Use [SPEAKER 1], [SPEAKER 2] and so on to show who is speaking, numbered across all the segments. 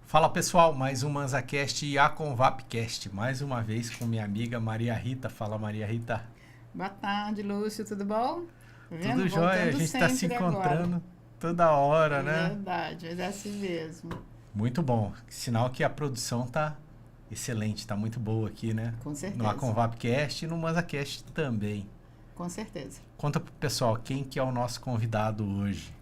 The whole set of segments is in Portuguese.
[SPEAKER 1] Fala pessoal, mais um ManzaCast e a Convapcast, mais uma vez com minha amiga Maria Rita. Fala Maria Rita.
[SPEAKER 2] Boa tarde, Lúcio, tudo bom? Tá vendo?
[SPEAKER 1] Tudo jóia, a gente está se encontrando agora. Toda hora, né?
[SPEAKER 2] Verdade, é assim mesmo.
[SPEAKER 1] Muito bom, sinal que a produção tá excelente, tá muito boa aqui, né?
[SPEAKER 2] Com certeza.
[SPEAKER 1] No Convapcast e no ManzaCast também.
[SPEAKER 2] Com certeza.
[SPEAKER 1] Conta pro pessoal, quem que é o nosso convidado hoje?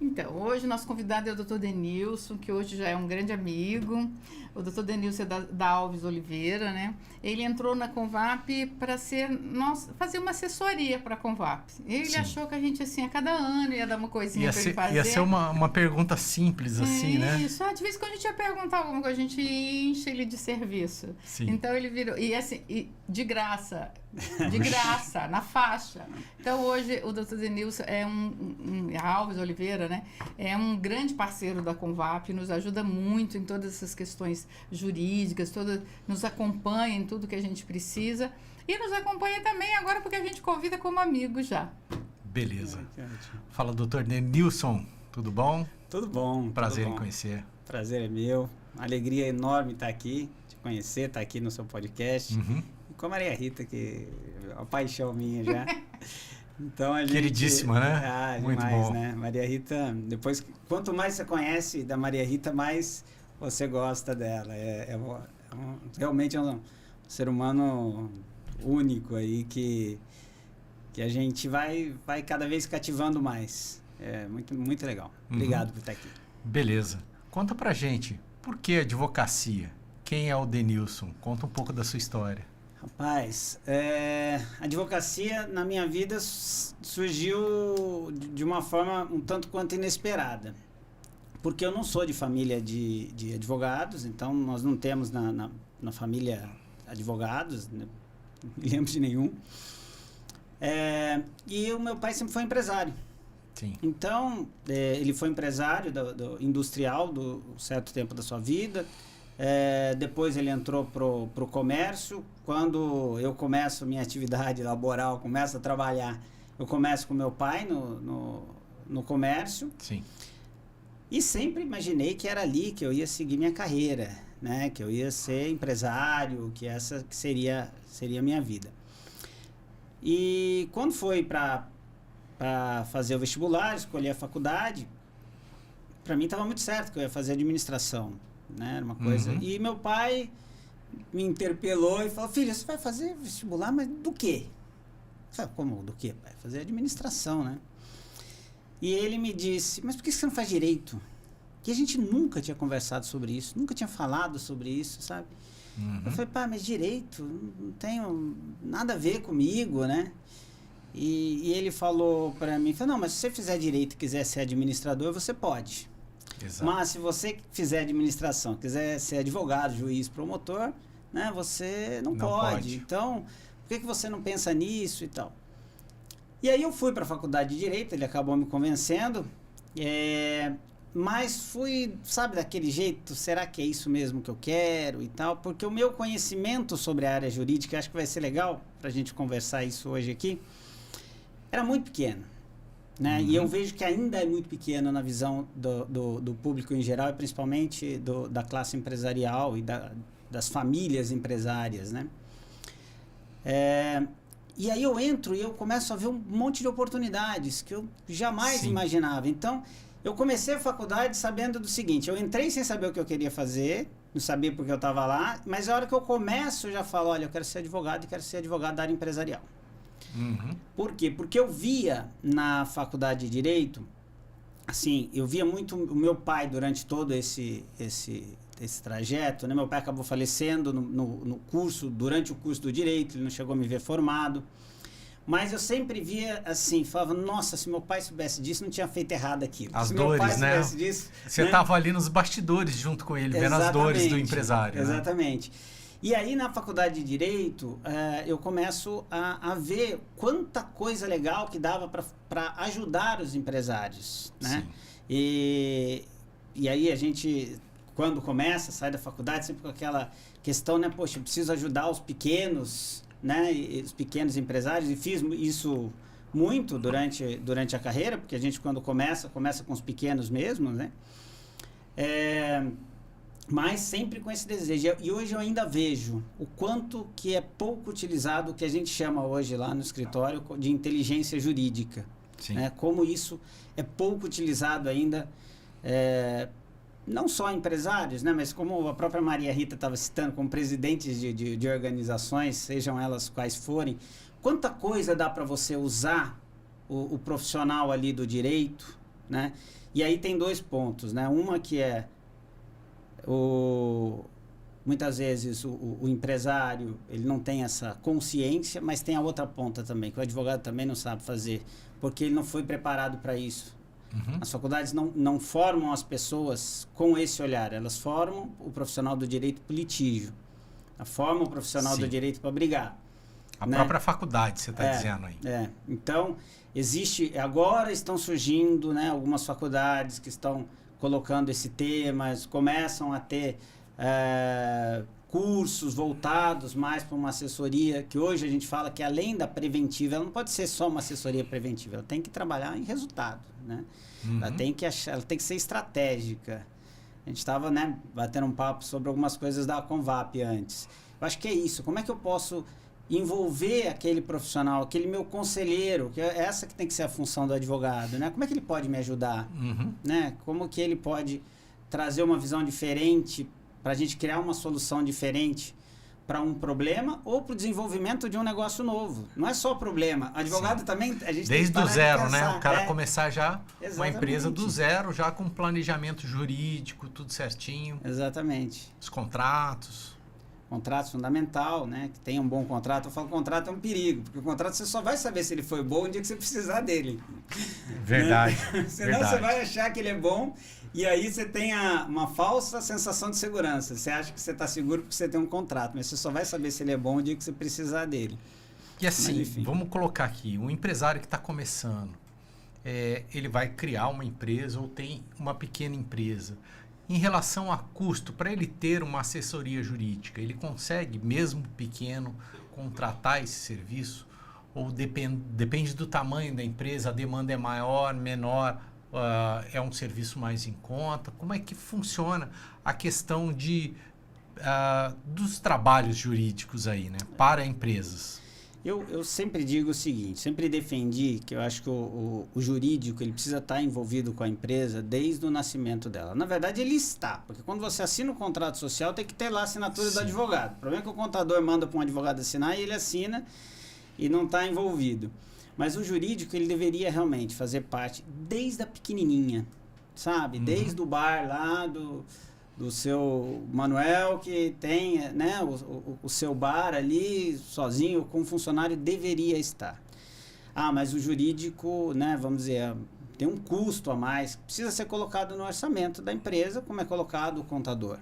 [SPEAKER 2] Então, hoje o nosso convidado é o Dr. Denilson, que hoje já é um grande amigo. O Dr. Denilson é da Alves Oliveira, né? Ele entrou na Convap para fazer uma assessoria para a Convap. Ele
[SPEAKER 1] Sim.
[SPEAKER 2] achou que a gente, assim, a cada ano ia dar uma coisinha para ele fazer.
[SPEAKER 1] Ia ser uma pergunta simples, assim, né?
[SPEAKER 2] Isso, de vez em quando a gente ia perguntar alguma coisa, a gente enche ele de serviço.
[SPEAKER 1] Sim.
[SPEAKER 2] Então ele virou, e assim, de graça, na faixa. Então hoje o Dr. Denilson é a Alves Oliveira, né? É um grande parceiro da Convap, nos ajuda muito em todas essas questões jurídicas, nos acompanha em tudo que a gente precisa e nos acompanha também agora porque a gente convida como amigo já.
[SPEAKER 1] Beleza. Fala, doutor Denilson, tudo bom?
[SPEAKER 3] Tudo bom.
[SPEAKER 1] Prazer
[SPEAKER 3] tudo bom.
[SPEAKER 1] Em conhecer.
[SPEAKER 3] Prazer é meu. Uma alegria enorme estar aqui, te conhecer, estar aqui no seu podcast.
[SPEAKER 1] Uhum.
[SPEAKER 3] E com a Maria Rita, que é uma paixão minha já. Então, a gente...
[SPEAKER 1] Queridíssima, né?
[SPEAKER 3] Ah,
[SPEAKER 1] muito
[SPEAKER 3] demais,
[SPEAKER 1] bom.
[SPEAKER 3] Né? Maria Rita, depois, quanto mais você conhece da Maria Rita, mais você gosta dela. Realmente é um ser humano único aí que a gente vai cada vez cativando mais. É muito, muito legal. Obrigado por estar aqui.
[SPEAKER 1] Beleza. Conta pra gente, por que advocacia? Quem é o Denilson? Conta um pouco da sua história.
[SPEAKER 3] Rapaz, a advocacia na minha vida surgiu de uma forma um tanto quanto inesperada. Porque eu não sou de família de advogados, então nós não temos na família advogados, né? Não me lembro de nenhum. E o meu pai sempre foi empresário.
[SPEAKER 1] Sim.
[SPEAKER 3] Então, ele foi empresário industrial do certo tempo da sua vida. Depois ele entrou pro comércio. Quando eu começo minha atividade laboral, começo a trabalhar, eu começo com meu pai no comércio.
[SPEAKER 1] Sim.
[SPEAKER 3] E sempre imaginei que era ali que eu ia seguir minha carreira, né? Que eu ia ser empresário, que essa que seria a minha vida. E quando foi para fazer o vestibular, escolher a faculdade, para mim estava muito certo que eu ia fazer administração, né? Era uma coisa.
[SPEAKER 1] Uhum.
[SPEAKER 3] E meu pai me interpelou e falou: filho, você vai fazer vestibular, mas do quê? Eu falei: como do quê, pai? Fazer administração, né? E ele me disse: mas por que você não faz direito? Que a gente nunca tinha conversado sobre isso, nunca tinha falado sobre isso, sabe?
[SPEAKER 1] Uhum.
[SPEAKER 3] Eu falei: pá, mas direito não tem nada a ver comigo, né? E ele falou para mim, falou: não, mas se você fizer direito e quiser ser administrador, você pode.
[SPEAKER 1] Exato.
[SPEAKER 3] Mas se você fizer administração, quiser ser advogado, juiz, promotor, né, você não pode. Então, por que você não pensa nisso e tal? E aí eu fui para a faculdade de Direito, ele acabou me convencendo, mas fui, sabe, daquele jeito, será que é isso mesmo que eu quero e tal? Porque o meu conhecimento sobre a área jurídica, acho que vai ser legal para a gente conversar isso hoje aqui, era muito pequeno, né?
[SPEAKER 1] Uhum.
[SPEAKER 3] E eu vejo que ainda é muito pequeno na visão do público em geral, e principalmente da classe empresarial e das famílias empresárias, né? E aí eu entro e eu começo a ver um monte de oportunidades que eu jamais
[SPEAKER 1] Sim.
[SPEAKER 3] imaginava. Então, eu comecei a faculdade sabendo do seguinte: eu entrei sem saber o que eu queria fazer, não sabia porque eu estava lá, mas a hora que eu começo eu já falo: olha, eu quero ser advogado e quero ser advogado da área empresarial.
[SPEAKER 1] Uhum.
[SPEAKER 3] Por quê? Porque eu via na faculdade de Direito, assim, eu via muito o meu pai durante todo esse trajeto, né? Meu pai acabou falecendo no curso, durante o curso do Direito, ele não chegou a me ver formado. Mas eu sempre via assim, falava: nossa, se meu pai soubesse disso, não tinha feito errado aquilo.
[SPEAKER 1] As
[SPEAKER 3] se
[SPEAKER 1] dores,
[SPEAKER 3] meu pai
[SPEAKER 1] né?
[SPEAKER 3] soubesse disso...
[SPEAKER 1] Você estava ali nos bastidores junto com ele, vendo as dores do empresário.
[SPEAKER 3] Exatamente. Né? E aí, na faculdade de Direito, eu começo a ver quanta coisa legal que dava para ajudar os empresários, né? E aí a gente, quando começa, sai da faculdade, sempre com aquela questão, né? Poxa, eu preciso ajudar os pequenos, né? Os pequenos empresários, e fiz isso muito durante a carreira, porque a gente, quando começa com os pequenos mesmo, né? Mas sempre com esse desejo. E hoje eu ainda vejo o quanto que é pouco utilizado o que a gente chama hoje lá no escritório de inteligência jurídica.
[SPEAKER 1] Sim.
[SPEAKER 3] Né? Como isso é pouco utilizado ainda, não só empresários, né? Mas como a própria Maria Rita estava citando, como presidentes de organizações, sejam elas quais forem, quanta coisa dá para você usar o profissional ali do direito, né? E aí tem 2 pontos, né? Uma que é muitas vezes o empresário ele não tem essa consciência, mas tem a outra ponta também, que o advogado também não sabe fazer, porque ele não foi preparado para isso.
[SPEAKER 1] Uhum.
[SPEAKER 3] As faculdades não formam as pessoas com esse olhar, elas formam o profissional do direito para o litígio, formam o profissional do direito para brigar.
[SPEAKER 1] A própria faculdade, você está dizendo aí.
[SPEAKER 3] Então, agora estão surgindo, né, algumas faculdades que estão colocando esse tema, começam a ter cursos voltados mais para uma assessoria, que hoje a gente fala que além da preventiva, ela não pode ser só uma assessoria preventiva, ela tem que trabalhar em resultado, né?
[SPEAKER 1] Uhum.
[SPEAKER 3] Ela tem que ser estratégica. A gente estava, né, batendo um papo sobre algumas coisas da Convap antes. Eu acho que é isso, como é que eu posso envolver aquele profissional, aquele meu conselheiro, que é essa que tem que ser a função do advogado, né? Como é que ele pode me ajudar?
[SPEAKER 1] Uhum.
[SPEAKER 3] Né? Como que ele pode trazer uma visão diferente para a gente criar uma solução diferente para um problema ou para o desenvolvimento de um negócio novo. Não é só problema. Advogado também, a gente
[SPEAKER 1] desde
[SPEAKER 3] tem que
[SPEAKER 1] do zero,
[SPEAKER 3] pensar,
[SPEAKER 1] né? O cara começar já uma empresa do
[SPEAKER 3] Exatamente.
[SPEAKER 1] zero, já com planejamento jurídico, tudo certinho,
[SPEAKER 3] Exatamente.
[SPEAKER 1] os contratos.
[SPEAKER 3] Contrato fundamental, né? Que tenha um bom contrato. Eu falo contrato é um perigo, porque o contrato você só vai saber se ele foi bom no dia que você precisar dele.
[SPEAKER 1] Verdade.
[SPEAKER 3] Senão
[SPEAKER 1] verdade.
[SPEAKER 3] você vai achar que ele é bom e aí você tem uma falsa sensação de segurança. Você acha que você está seguro porque você tem um contrato, mas você só vai saber se ele é bom no dia que você precisar dele.
[SPEAKER 1] E assim,
[SPEAKER 3] Mas, enfim.
[SPEAKER 1] vamos colocar aqui, um empresário que está começando, ele vai criar uma empresa ou tem uma pequena empresa. Em relação a custo, para ele ter uma assessoria jurídica, ele consegue, mesmo pequeno, contratar esse serviço? Ou depende do tamanho da empresa, a demanda é maior, menor, é um serviço mais em conta? Como é que funciona a questão dos trabalhos jurídicos aí, né, para empresas?
[SPEAKER 3] Eu sempre digo o seguinte, sempre defendi que eu acho que o jurídico ele precisa estar envolvido com a empresa desde o nascimento dela. Na verdade, ele está, porque quando você assina o contrato social, tem que ter lá a assinatura do advogado. O problema é que o contador manda para um advogado assinar e ele assina e não está envolvido. Mas o jurídico, ele deveria realmente fazer parte desde a pequenininha, sabe?
[SPEAKER 1] Uhum.
[SPEAKER 3] Desde o bar lá do seu Manuel, que tem, né, o seu bar ali, sozinho, com um funcionário, deveria estar. Mas o jurídico, né, vamos dizer, tem um custo a mais, precisa ser colocado no orçamento da empresa, como é colocado o contador.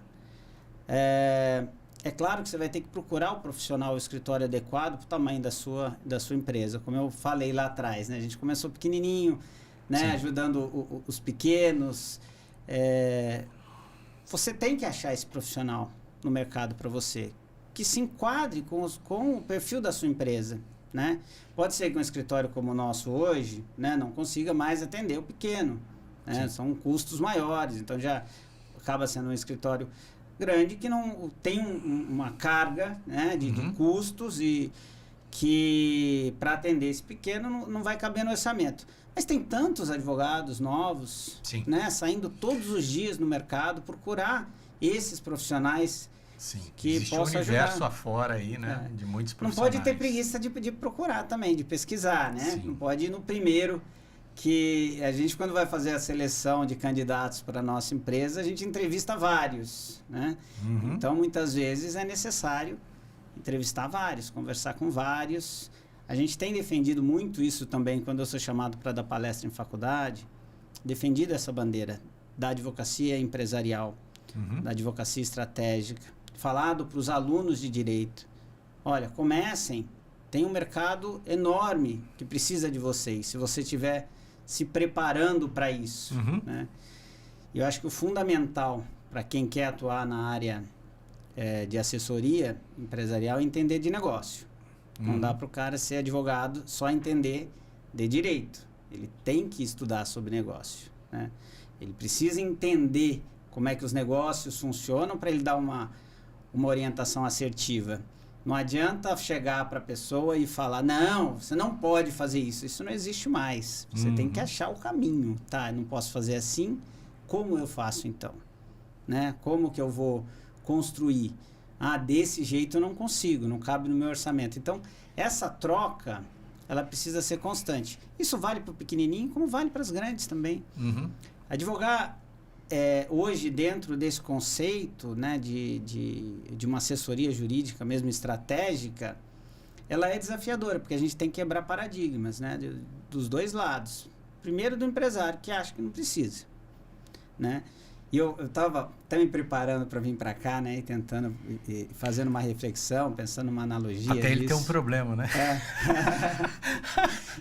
[SPEAKER 3] É claro que você vai ter que procurar o profissional, o escritório adequado para o tamanho da sua empresa. Como eu falei lá atrás, né, a gente começou pequenininho, né, ajudando os pequenos. Você tem que achar esse profissional no mercado para você, que se enquadre com o perfil da sua empresa, né? Pode ser que um escritório como o nosso hoje, né, não consiga mais atender o pequeno, né? São custos maiores, então já acaba sendo um escritório grande que não tem uma carga, né, de custos e que para atender esse pequeno não vai caber no orçamento. Mas tem tantos advogados novos, né, saindo todos os dias no mercado, procurar esses profissionais que
[SPEAKER 1] existe
[SPEAKER 3] possam
[SPEAKER 1] um universo
[SPEAKER 3] ajudar.
[SPEAKER 1] afora aí, né, de muitos
[SPEAKER 3] Não
[SPEAKER 1] profissionais.
[SPEAKER 3] pode ter preguiça de procurar também, de pesquisar, né? Não pode ir no primeiro, que a gente, quando vai fazer a seleção de candidatos para a nossa empresa, a gente entrevista vários, né? Então, muitas vezes é necessário entrevistar vários, conversar com vários. A gente tem defendido muito isso também quando eu sou chamado para dar palestra em faculdade, defendido essa bandeira da advocacia empresarial, da advocacia estratégica, falado para os alunos de direito, olha, comecem, tem um mercado enorme que precisa de vocês, se você estiver se preparando para isso, né? Eu acho que o fundamental para quem quer atuar na área de assessoria empresarial é entender de negócio. Não dá para o cara ser advogado só entender de direito. Ele tem que estudar sobre negócio, né? Ele precisa entender como é que os negócios funcionam para ele dar uma orientação assertiva. Não adianta chegar para a pessoa e falar, não, você não pode fazer isso. Isso não existe mais. Você tem que achar o caminho. Tá, eu não posso fazer assim, como eu faço então? Né? Como que eu vou construir? Ah, desse jeito eu não consigo, não cabe no meu orçamento. Então, essa troca, ela precisa ser constante. Isso vale para o pequenininho, como vale para as grandes também. Advogar, hoje, dentro desse conceito, né, de uma assessoria jurídica, mesmo estratégica, ela é desafiadora, porque a gente tem que quebrar paradigmas, né, dos dois lados. Primeiro, do empresário, que acha que não precisa, né? E eu estava até me preparando para vir para cá, né, e tentando, fazendo uma reflexão, pensando numa analogia.
[SPEAKER 1] Até ele tem um problema, né?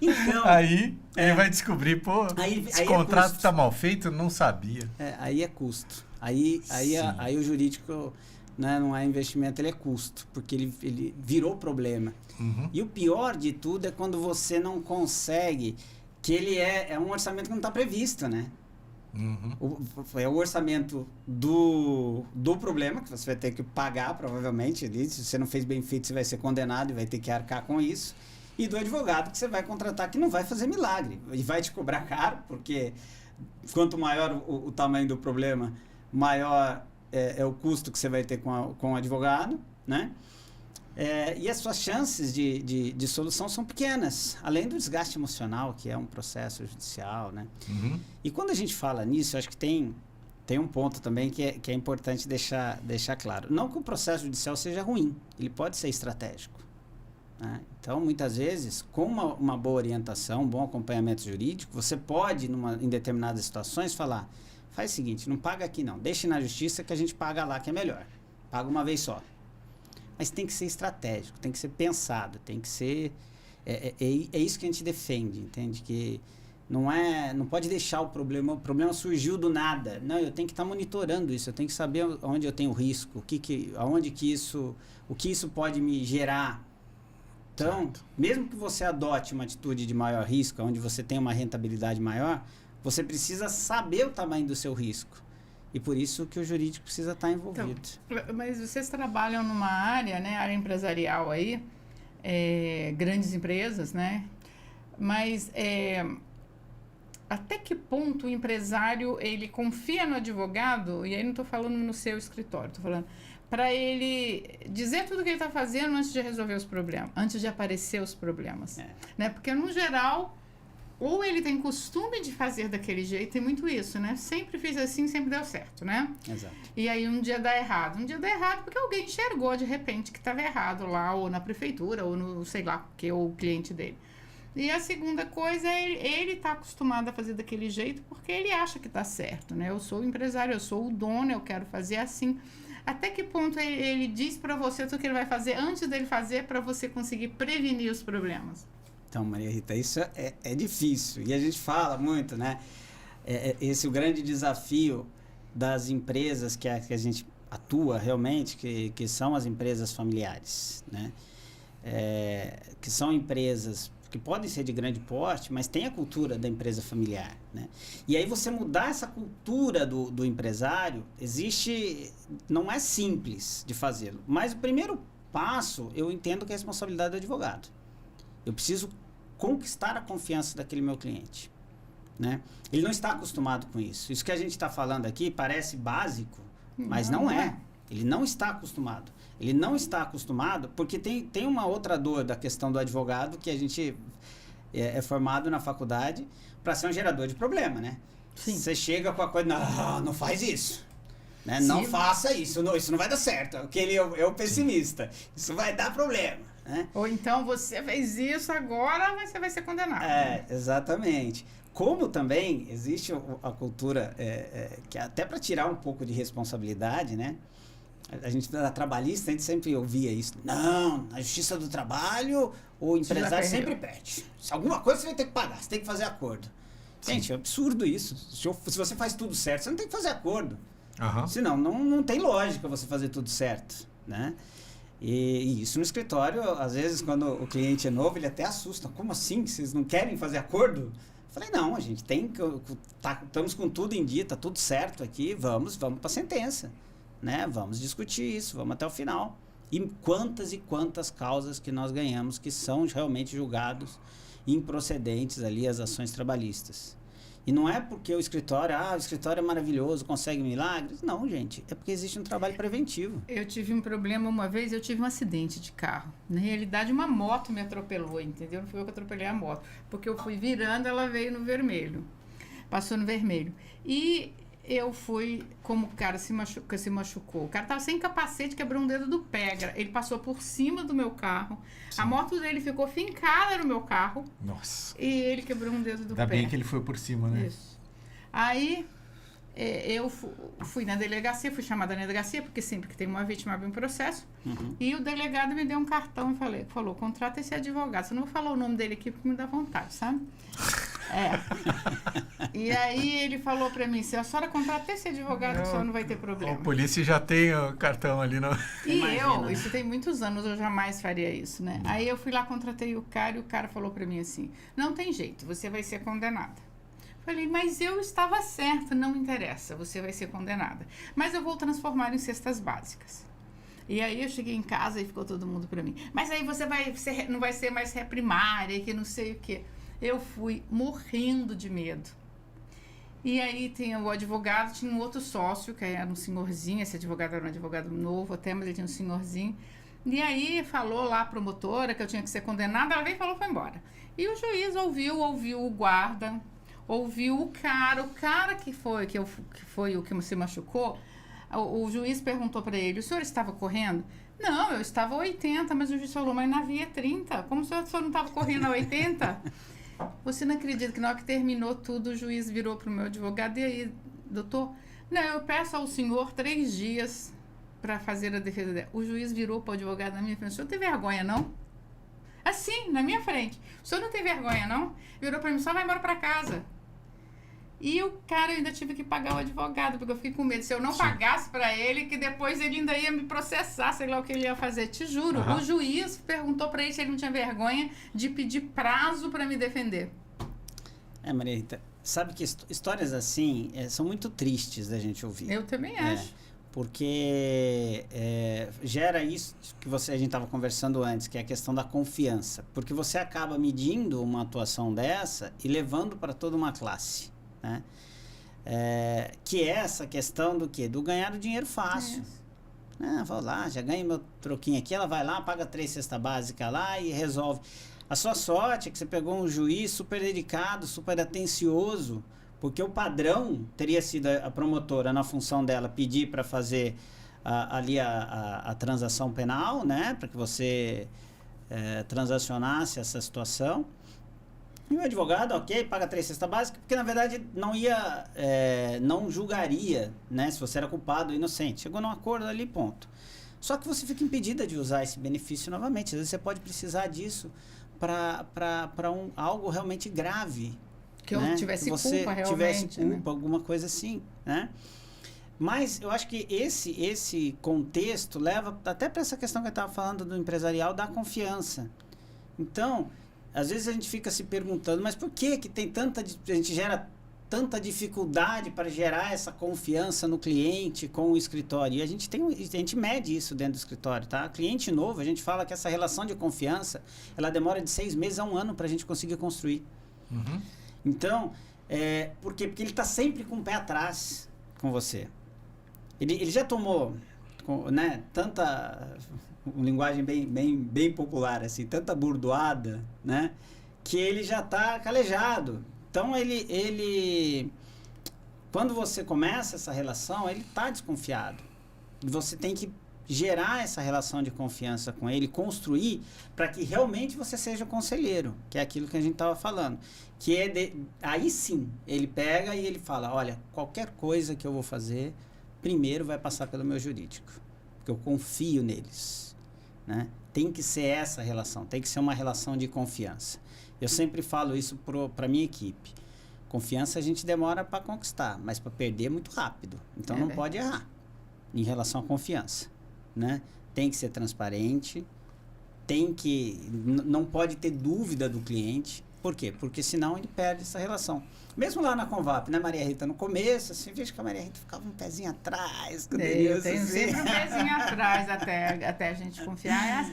[SPEAKER 3] Então,
[SPEAKER 1] aí ele vai descobrir, pô, esse contrato está mal feito, eu não sabia.
[SPEAKER 3] Aí é custo. Aí o jurídico, né, não é investimento, ele é custo, porque ele virou problema. E o pior de tudo é quando você não consegue, que ele é um orçamento que não está previsto, né? É o orçamento do problema, que você vai ter que pagar, provavelmente. Se você não fez bem feito, você vai ser condenado e vai ter que arcar com isso. E do advogado que você vai contratar, que não vai fazer milagre. E vai te cobrar caro, porque quanto maior o tamanho do problema, maior é o custo que você vai ter com o advogado, né? E as suas chances de solução são pequenas, além do desgaste emocional, que é um processo judicial, né? E quando a gente fala nisso, eu acho que tem um ponto também que é importante deixar claro. Não que o processo judicial seja ruim, ele pode ser estratégico, né? Então, muitas vezes, com uma boa orientação, um bom acompanhamento jurídico, você pode, em determinadas situações, falar, faz o seguinte, não paga aqui não, deixe na justiça que a gente paga lá, que é melhor. Paga uma vez só. Mas tem que ser estratégico, tem que ser pensado, tem que ser... É isso que a gente defende, entende? Que não pode deixar o problema surgiu do nada. Não, eu tenho que estar monitorando isso, eu tenho que saber onde eu tenho risco, o que isso pode me gerar. Então, mesmo que você adote uma atitude de maior risco, onde você tem uma rentabilidade maior, você precisa saber o tamanho do seu risco. E por isso que o jurídico precisa estar envolvido.
[SPEAKER 2] Então, mas vocês trabalham numa área, né, área empresarial aí, grandes empresas, né? Mas até que ponto o empresário, ele confia no advogado, e aí não estou falando no seu escritório, estou falando, para ele dizer tudo o que ele está fazendo antes de resolver os problemas, antes de aparecer os problemas. Né? Porque, no geral... Ou ele tem costume de fazer daquele jeito, tem muito isso, né? Sempre fiz assim, sempre deu certo, né?
[SPEAKER 3] Exato.
[SPEAKER 2] E aí um dia dá errado. Um dia dá errado porque alguém enxergou de repente que estava errado lá, ou na prefeitura, ou no, sei lá, que o cliente dele. E a segunda coisa é ele tá acostumado a fazer daquele jeito porque ele acha que tá certo, né? Eu sou o empresário, eu sou o dono, eu quero fazer assim. Até que ponto ele diz para você tudo que ele vai fazer antes dele fazer para você conseguir prevenir os problemas?
[SPEAKER 3] Então, Maria Rita, isso é difícil. E a gente fala muito, né? Esse é o grande desafio das empresas que a gente atua realmente, que são as empresas familiares, né? Que são empresas que podem ser de grande porte, mas tem a cultura da empresa familiar, né? E aí você mudar essa cultura do empresário, não é simples de fazê-lo. Mas o primeiro passo, eu entendo que é a responsabilidade do advogado. Eu preciso conquistar a confiança daquele meu cliente, né? Ele não está acostumado com isso. Isso que a gente está falando aqui parece básico, mas não é. Ele não está acostumado. Ele não está acostumado porque tem uma outra dor da questão do advogado que a gente é formado na faculdade para ser um gerador de problema, né?
[SPEAKER 2] Sim.
[SPEAKER 3] Você chega com a coisa, não faz isso. Né?
[SPEAKER 2] Sim.
[SPEAKER 3] Não faça isso, isso não vai dar certo. Porque ele é o pessimista. Isso vai dar problema. Né?
[SPEAKER 2] Ou então você fez isso agora, mas você vai ser condenado.
[SPEAKER 3] Exatamente. Como também existe a cultura que até para tirar um pouco de responsabilidade, né? A gente na trabalhista, a gente sempre ouvia isso. Não, na justiça do trabalho, o empresário sempre perde. Se alguma coisa você vai ter que pagar, você tem que fazer acordo. Sim. Gente, é absurdo isso. Se você faz tudo certo, você não tem que fazer acordo. Senão, não tem lógica você fazer tudo certo, né? E isso no escritório, às vezes, quando o cliente é novo, ele até assusta. Como assim? Vocês não querem fazer acordo? Falei, não, a gente tem que... estamos com tudo em dia, tá tudo certo aqui, vamos para sentença, né? Vamos discutir isso, vamos até o final. E quantas causas que nós ganhamos que são realmente julgados improcedentes ali as ações trabalhistas. E não é porque o escritório é maravilhoso, consegue milagres. Não, gente, é porque existe um trabalho preventivo.
[SPEAKER 2] Eu tive um problema uma vez, eu tive um acidente de carro. Na realidade, uma moto me atropelou, entendeu? Não fui eu que atropelei a moto. Porque eu fui virando, ela veio no vermelho. Passou no vermelho. E eu fui, como o cara se machucou. O cara tava sem capacete, quebrou um dedo do pé. Ele passou por cima do meu carro. Sim. A moto dele ficou fincada no meu carro.
[SPEAKER 1] Nossa.
[SPEAKER 2] E ele quebrou um dedo do pé.
[SPEAKER 1] Ainda bem que ele foi por cima, né?
[SPEAKER 2] Isso. Aí, eu fui na delegacia, fui chamada na delegacia, porque sempre que tem uma vítima abre um processo.
[SPEAKER 3] Uhum.
[SPEAKER 2] E o delegado me deu um cartão e falou, contrata esse advogado. Você não vou falar o nome dele aqui porque me dá vontade, sabe? E aí ele falou pra mim, se a senhora contratar esse advogado, a senhora não vai ter problema.
[SPEAKER 1] A polícia já tem o cartão ali, não?
[SPEAKER 2] E imagina, isso tem muitos anos, eu jamais faria isso, né? Aí eu fui lá, contratei o cara e o cara falou pra mim assim, não tem jeito, você vai ser condenada. Falei, mas eu estava certa, não interessa, você vai ser condenada. Mas eu vou transformar em cestas básicas. E aí eu cheguei em casa e ficou todo mundo pra mim, mas aí você não vai ser mais reprimária, que não sei o quê. Eu fui morrendo de medo. E aí tem o advogado, tinha um outro sócio, que era um senhorzinho, esse advogado era um advogado novo até, mas ele tinha um senhorzinho. E aí falou lá a promotora que eu tinha que ser condenada, ela veio e falou, foi embora. E o juiz ouviu o guarda, ouviu o cara que foi o que se machucou. O juiz perguntou para ele, o senhor estava correndo? Não, eu estava a 80, mas o juiz falou, mas na via 30, como o senhor não estava correndo a 80? Você não acredita que na hora que terminou tudo, o juiz virou para o meu advogado, e aí, doutor? Não, eu peço ao senhor 3 dias para fazer a defesa dela. O juiz virou para o advogado na minha frente, o senhor tem vergonha, não? Assim, na minha frente. O senhor não tem vergonha, não? Virou para mim, só vai embora para casa. E o cara, eu ainda tive que pagar o advogado, porque eu fiquei com medo. Se eu não pagasse para ele, que depois ele ainda ia me processar, sei lá o que ele ia fazer. Te juro, o juiz perguntou para ele se ele não tinha vergonha de pedir prazo para me defender.
[SPEAKER 3] Maria Rita, sabe que histórias assim são muito tristes da gente ouvir.
[SPEAKER 2] Eu também acho.
[SPEAKER 3] Porque gera isso que a gente estava conversando antes, que é a questão da confiança. Porque você acaba medindo uma atuação dessa e levando para toda uma classe. Né? Que é essa questão do quê? Do ganhar o dinheiro fácil. Vou lá, já ganho meu troquinho aqui, ela vai lá, paga 3 cestas básicas lá e resolve. A sua sorte é que você pegou um juiz super dedicado, super atencioso, porque o padrão teria sido a promotora, na função dela, pedir para fazer ali a transação penal, né? Para que você transacionasse essa situação. E o advogado, ok, paga 3 cestas básicas, porque na verdade não julgaria, né, se você era culpado ou inocente. Chegou num acordo ali, ponto. Só que você fica impedida de usar esse benefício novamente. Às vezes você pode precisar disso para algo realmente grave.
[SPEAKER 2] Que eu tivesse culpa realmente.
[SPEAKER 3] Tivesse culpa, né? Alguma coisa assim, né? Mas eu acho que esse contexto leva até para essa questão que eu estava falando do empresarial, da confiança. Então, às vezes a gente fica se perguntando, mas por que a gente gera tanta dificuldade para gerar essa confiança no cliente com o escritório? E a gente mede isso dentro do escritório, tá? Cliente novo, a gente fala que essa relação de confiança, ela demora de 6 meses a 1 ano para a gente conseguir construir.
[SPEAKER 1] Uhum.
[SPEAKER 3] Então, por quê? Porque ele está sempre com o pé atrás com você. Ele já tomou, né, tanta... uma linguagem bem popular, assim, tanta burdoada, né, que ele já está calejado. Então, ele quando você começa essa relação, ele está desconfiado. E você tem que gerar essa relação de confiança com ele, construir para que realmente você seja o conselheiro, que é aquilo que a gente estava falando. Que aí sim, ele pega e ele fala, olha, qualquer coisa que eu vou fazer, primeiro vai passar pelo meu jurídico, porque eu confio neles. Né? Tem que ser essa relação, tem que ser uma relação de confiança. Eu sempre falo isso para a minha equipe. Confiança a gente demora para conquistar, mas para perder é muito rápido. Então não pode errar em relação à confiança. Né? Tem que ser transparente, não pode ter dúvida do cliente. Por quê? Porque senão ele perde essa relação. Mesmo lá na Convap, né, Maria Rita? No começo, assim, vejo que a Maria Rita ficava um pezinho atrás.
[SPEAKER 2] Eu tenho sempre um pezinho atrás até a gente confiar.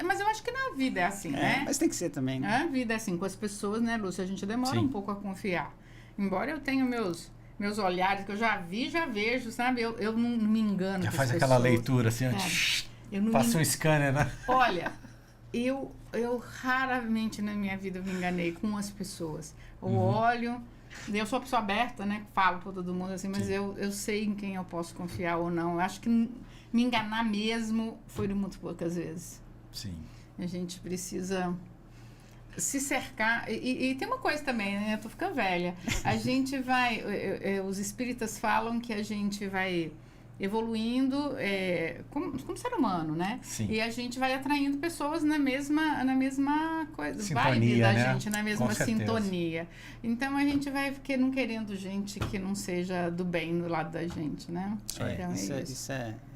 [SPEAKER 2] Mas eu acho que na vida é assim, né?
[SPEAKER 3] Mas tem que ser também, né?
[SPEAKER 2] A vida é assim, com as pessoas, né, Lúcia? A gente demora um pouco a confiar. Embora eu tenha meus olhares, que eu já vejo, sabe? Eu não me engano.
[SPEAKER 1] Já faz aquela leitura assim, passa um scanner, né?
[SPEAKER 2] Olha, eu raramente na minha vida me enganei com as pessoas. Eu olho, eu sou uma pessoa aberta, né? Falo pra todo mundo assim, mas eu sei em quem eu posso confiar ou não. Eu acho que me enganar mesmo foi muito poucas vezes.
[SPEAKER 1] Sim.
[SPEAKER 2] A gente precisa se cercar. E tem uma coisa também, né? Eu tô ficando velha. A gente vai... os espíritas falam que a gente vai evoluindo como ser humano, né?
[SPEAKER 1] Sim.
[SPEAKER 2] E a gente vai atraindo pessoas na mesma coisa,
[SPEAKER 1] sintonia,
[SPEAKER 2] vibe da
[SPEAKER 1] né?
[SPEAKER 2] gente, na mesma sintonia. Então a gente vai não querendo gente que não seja do bem do lado da gente, né? Então,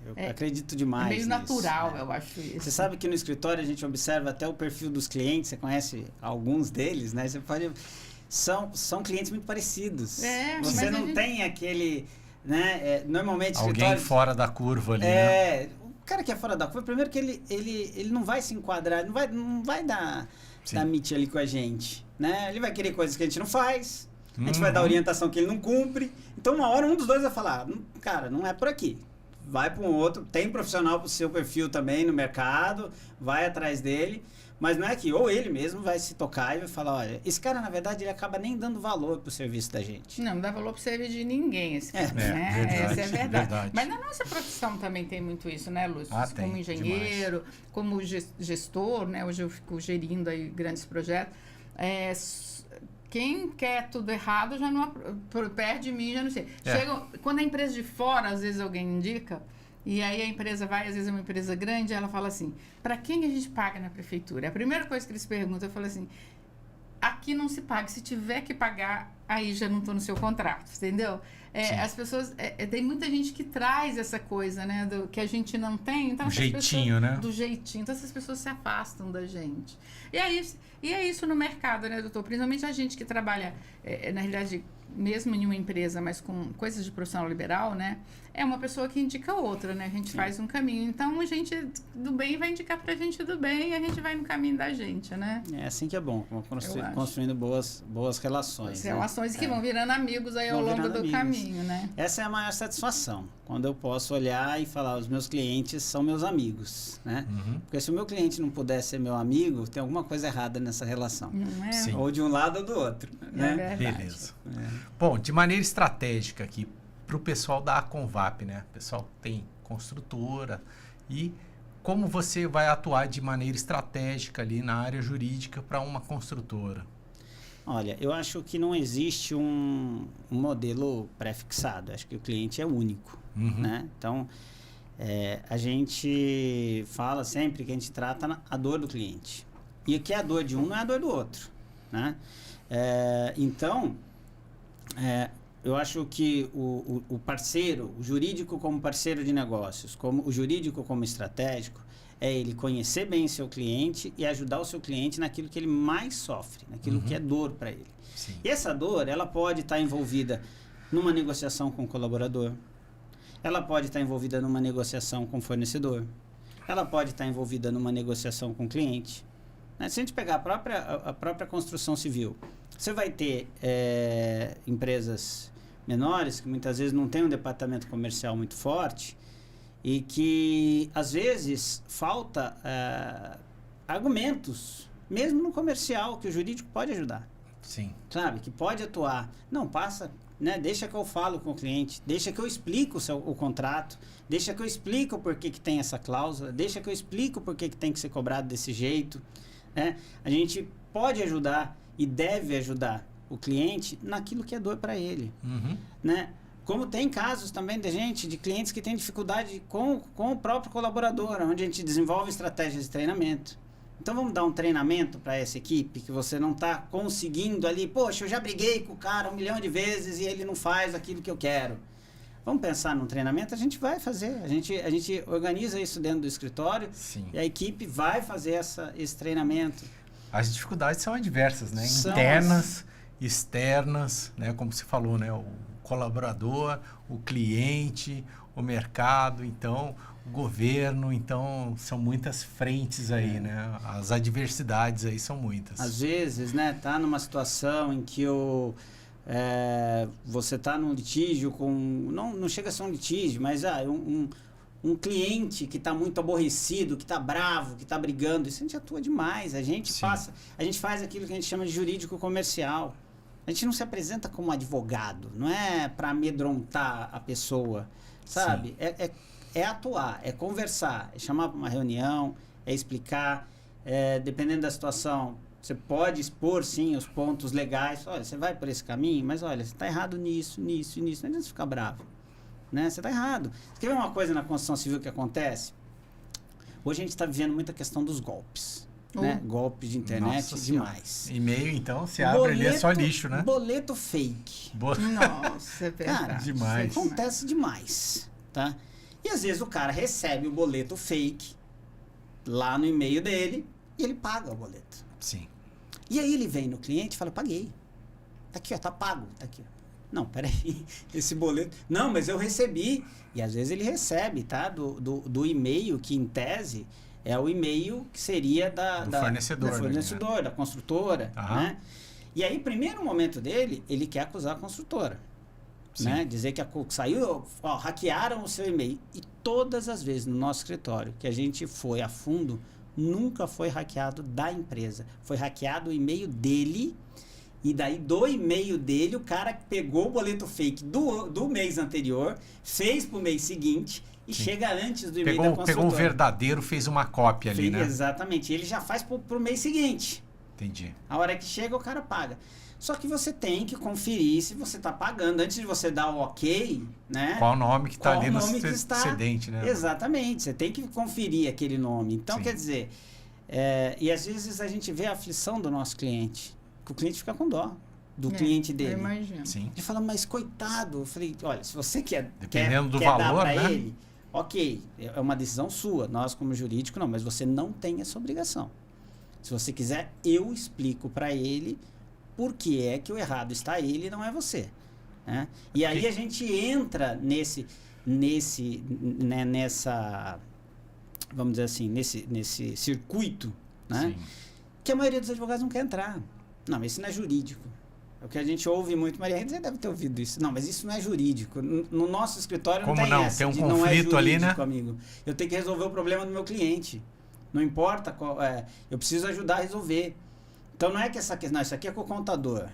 [SPEAKER 3] eu acredito demais.
[SPEAKER 2] É meio
[SPEAKER 3] nisso,
[SPEAKER 2] natural,
[SPEAKER 3] né?
[SPEAKER 2] eu acho isso.
[SPEAKER 3] Você sabe que no escritório a gente observa até o perfil dos clientes, você conhece alguns deles, né? Você pode... São clientes muito parecidos. Você não tem aquele... Né? Normalmente
[SPEAKER 1] alguém fora da curva ali,
[SPEAKER 3] né? O cara que é fora da curva, primeiro que ele não vai se enquadrar, não vai dar meet ali com a gente, né? Ele vai querer coisas que a gente não faz, a gente vai dar orientação que ele não cumpre, então uma hora um dos dois vai falar, cara, não é por aqui, vai para um outro, tem profissional pro seu perfil também no mercado, vai atrás dele. Mas não é que ou ele mesmo vai se tocar e vai falar, olha, esse cara, na verdade, ele acaba nem dando valor pro serviço da gente.
[SPEAKER 2] Não dá valor pro serviço de ninguém, esse cara, né?
[SPEAKER 1] Verdade,
[SPEAKER 2] essa é verdade. Mas na nossa profissão também tem muito isso, né, Lúcio? Como engenheiro, demais. Como gestor, né? Hoje eu fico gerindo aí grandes projetos. Quem quer tudo errado já não perto de mim, já não sei. Quando a empresa de fora, às vezes alguém indica... E aí a empresa vai, às vezes é uma empresa grande, ela fala assim, para quem a gente paga na prefeitura? A primeira coisa que eles perguntam, eu falo assim, aqui não se paga, se tiver que pagar, aí já não estou no seu contrato, entendeu? As pessoas, tem muita gente que traz essa coisa, né, que a gente não tem. Então,
[SPEAKER 1] do jeitinho, né?
[SPEAKER 2] Do jeitinho, então essas pessoas se afastam da gente. E é isso no mercado, né, doutor? Principalmente a gente que trabalha, na realidade, mesmo em uma empresa, mas com coisas de profissional liberal, né? É uma pessoa que indica outra, né? A gente faz um caminho. Então, a gente do bem vai indicar pra gente do bem e a gente vai no caminho da gente, né?
[SPEAKER 3] É assim que é bom, construindo boas relações.
[SPEAKER 2] Relações que vão virando amigos aí ao longo do caminho, né?
[SPEAKER 3] Essa é a maior satisfação, quando eu posso olhar e falar, os meus clientes são meus amigos, né? Porque se o meu cliente não puder ser meu amigo, tem alguma coisa errada nessa relação.
[SPEAKER 2] Não é?
[SPEAKER 3] Sim. Ou de um lado ou do outro, né?
[SPEAKER 1] Beleza. Bom, de maneira estratégica aqui, para o pessoal da Convap, né? O pessoal tem construtora e como você vai atuar de maneira estratégica ali na área jurídica para uma construtora?
[SPEAKER 3] Olha, eu acho que não existe um modelo pré-fixado. Acho que o cliente é único, né? Então, a gente fala sempre que a gente trata a dor do cliente. E o que é a dor de um não é a dor do outro, né? Então, eu acho que o parceiro, o jurídico como parceiro de negócios, como o jurídico como estratégico, é ele conhecer bem seu cliente e ajudar o seu cliente naquilo que ele mais sofre, naquilo que é dor para ele.
[SPEAKER 1] Sim.
[SPEAKER 3] E essa dor, ela pode estar envolvida numa negociação com o colaborador, ela pode estar envolvida numa negociação com o fornecedor, ela pode estar envolvida numa negociação com o cliente. Se a gente pegar a própria construção civil, você vai ter empresas menores que muitas vezes não têm um departamento comercial muito forte e que às vezes falta argumentos, mesmo no comercial, que o jurídico pode ajudar.
[SPEAKER 1] Sim.
[SPEAKER 3] Sabe? Que pode atuar. Não, passa, né? Deixa que eu falo com o cliente, deixa que eu explico o contrato, deixa que eu explico por que tem essa cláusula, deixa que eu explico por que tem que ser cobrado desse jeito. Né? A gente pode ajudar e deve ajudar o cliente naquilo que é dor para ele, né? Como tem casos também de clientes que têm dificuldade com o próprio colaborador, onde a gente desenvolve estratégias de treinamento. Então vamos dar um treinamento para essa equipe que você não está conseguindo ali, poxa, eu já briguei com o cara 1 milhão de vezes e ele não faz aquilo que eu quero. Vamos pensar num treinamento? A gente vai fazer. A gente organiza isso dentro do escritório.
[SPEAKER 1] Sim.
[SPEAKER 3] E a equipe vai fazer esse treinamento.
[SPEAKER 1] As dificuldades são adversas, né?
[SPEAKER 3] São
[SPEAKER 1] Internas, externas, né? Como você falou, né? O colaborador, o cliente, o mercado, então, o governo. Então, são muitas frentes aí, né? As adversidades aí são muitas.
[SPEAKER 3] Às vezes, né, tá numa situação em que você tá num litígio com... Não chega a ser um litígio, mas um cliente que está muito aborrecido, que está bravo, que está brigando, isso a gente atua demais. A gente faz aquilo que a gente chama de jurídico comercial. A gente não se apresenta como advogado, não é para amedrontar a pessoa, sabe? É atuar, é conversar, é chamar para uma reunião, é explicar, dependendo da situação, você pode expor, sim, os pontos legais. Olha, você vai por esse caminho, mas olha, você está errado nisso, nisso e nisso. Não adianta você ficar bravo. Né? Você está errado. Você quer ver uma coisa na construção civil que acontece? Hoje a gente está vivendo muita questão dos golpes. Né? Golpes de internet, demais.
[SPEAKER 1] E-mail, então, se abre ali, é só lixo, né?
[SPEAKER 3] Boleto fake.
[SPEAKER 2] Nossa, é verdade.
[SPEAKER 3] Cara,
[SPEAKER 1] demais.
[SPEAKER 3] Acontece demais. Tá? E às vezes o cara recebe o boleto fake lá no e-mail dele e ele paga o boleto.
[SPEAKER 1] Sim.
[SPEAKER 3] E aí ele vem no cliente e fala, paguei. Tá aqui, ó, tá pago. Tá aqui, ó. Não, peraí, esse boleto... Não, mas eu recebi. E às vezes ele recebe, tá? Do e-mail que, em tese, é o e-mail que seria
[SPEAKER 1] do fornecedor.
[SPEAKER 3] Do fornecedor,
[SPEAKER 1] né?
[SPEAKER 3] Da construtora, né? E aí, primeiro momento dele, ele quer acusar a construtora. Né? Dizer que saiu, ó, hackearam o seu e-mail. E todas as vezes no nosso escritório que a gente foi a fundo, nunca foi hackeado da empresa. Foi hackeado o e-mail dele... E daí, do e-mail dele, o cara pegou o boleto fake do mês anterior, fez pro mês seguinte e chega antes do e-mail da construtora.
[SPEAKER 1] Pegou o verdadeiro, fez uma cópia ali, né?
[SPEAKER 3] Exatamente. Ele já faz pro mês seguinte.
[SPEAKER 1] Entendi.
[SPEAKER 3] A hora que chega, o cara paga. Só que você tem que conferir se você está pagando. Antes de você dar o ok, né?
[SPEAKER 1] Qual o nome que está ali no excedente, né?
[SPEAKER 3] Exatamente. Você tem que conferir aquele nome. Então, quer dizer... e às vezes a gente vê a aflição do nosso cliente. Que o cliente fica com dó do cliente dele.
[SPEAKER 2] Eu imagino.
[SPEAKER 1] Sim.
[SPEAKER 3] Ele fala, mas coitado. Eu falei, olha, se você quer
[SPEAKER 1] do
[SPEAKER 3] valor,
[SPEAKER 1] dar
[SPEAKER 3] para
[SPEAKER 1] né?
[SPEAKER 3] ele, ok, é uma decisão sua. Nós, como jurídico, não, mas você não tem essa obrigação. Se você quiser, eu explico para ele por que é que o errado está ele e não é você. Né? E aí a gente entra nessa, vamos dizer assim, nesse circuito, né? Que a maioria dos advogados não quer entrar. Não, mas isso não é jurídico. É o que a gente ouve muito. Maria Rita, você deve ter ouvido isso. Não, mas isso não é jurídico. No nosso escritório não tem essa.
[SPEAKER 1] Tem um
[SPEAKER 3] conflito
[SPEAKER 1] não é jurídico
[SPEAKER 3] ali,
[SPEAKER 1] né?
[SPEAKER 3] Amigo. Eu tenho que resolver o problema do meu cliente. Não importa qual, eu preciso ajudar a resolver. Então não é que essa questão, não, isso aqui é com o contador.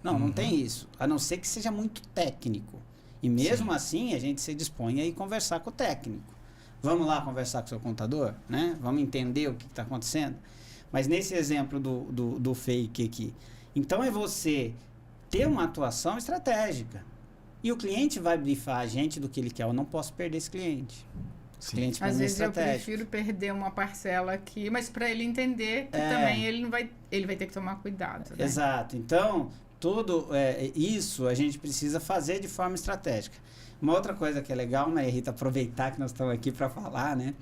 [SPEAKER 3] Não, não tem isso. A não ser que seja muito técnico. E mesmo assim, a gente se dispõe a ir conversar com o técnico. Vamos lá conversar com o seu contador, né? Vamos entender o que está acontecendo. Mas nesse exemplo do fake aqui, então é você ter uma atuação estratégica. E o cliente vai brifar a gente do que ele quer. Eu não posso perder esse cliente. Esse cliente
[SPEAKER 2] Às vezes eu prefiro perder uma parcela aqui, mas para ele entender que também ele vai ter que tomar cuidado. Né?
[SPEAKER 3] Exato. Então, tudo isso a gente precisa fazer de forma estratégica. Uma outra coisa que é legal, Maria Rita, aproveitar que nós estamos aqui para falar, né?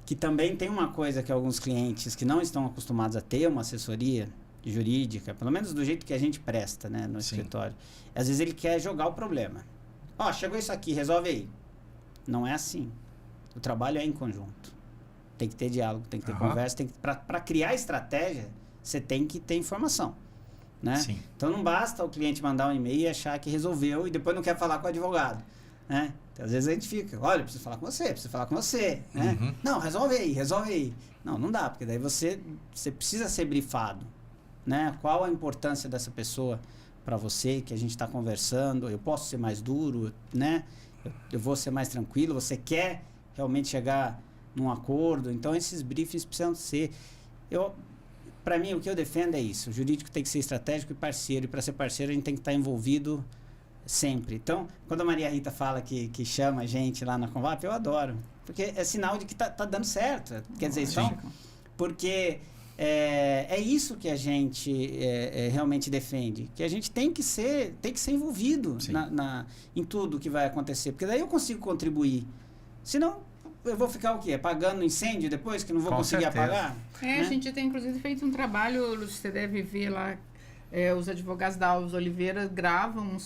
[SPEAKER 3] Que também tem uma coisa que alguns clientes que não estão acostumados a ter uma assessoria jurídica, pelo menos do jeito que a gente presta, né, no escritório. Às vezes ele quer jogar o problema. Ó, chegou isso aqui, resolve aí. Não é assim. O trabalho é em conjunto. Tem que ter diálogo, tem que ter conversa, para criar estratégia, você tem que ter informação, né?
[SPEAKER 1] Sim.
[SPEAKER 3] Então não basta o cliente mandar um e-mail e achar que resolveu e depois não quer falar com o advogado, né? Então, às vezes a gente fica, olha, preciso falar com você, né? Não, resolve aí. Não dá, porque daí você precisa ser brifado, né? Qual a importância dessa pessoa para você, que a gente está conversando, eu posso ser mais duro, né? Eu vou ser mais tranquilo, você quer realmente chegar num acordo, então esses briefings precisam ser... Para mim, o que eu defendo é isso, o jurídico tem que ser estratégico e parceiro, e para ser parceiro a gente tem que estar envolvido sempre. Então, quando a Maria Rita fala que chama a gente lá na Convap, eu adoro. Porque é sinal de que tá dando certo. Quer dizer, então, porque é isso que a gente realmente defende. Que a gente tem que ser envolvido em tudo que vai acontecer. Porque daí eu consigo contribuir. Senão, eu vou ficar o quê? Pagando incêndio depois, que não vou
[SPEAKER 1] Com
[SPEAKER 3] conseguir
[SPEAKER 1] certeza.
[SPEAKER 3] apagar?
[SPEAKER 2] A gente tem inclusive feito um trabalho, você deve ver lá, os advogados da Alves Oliveira gravam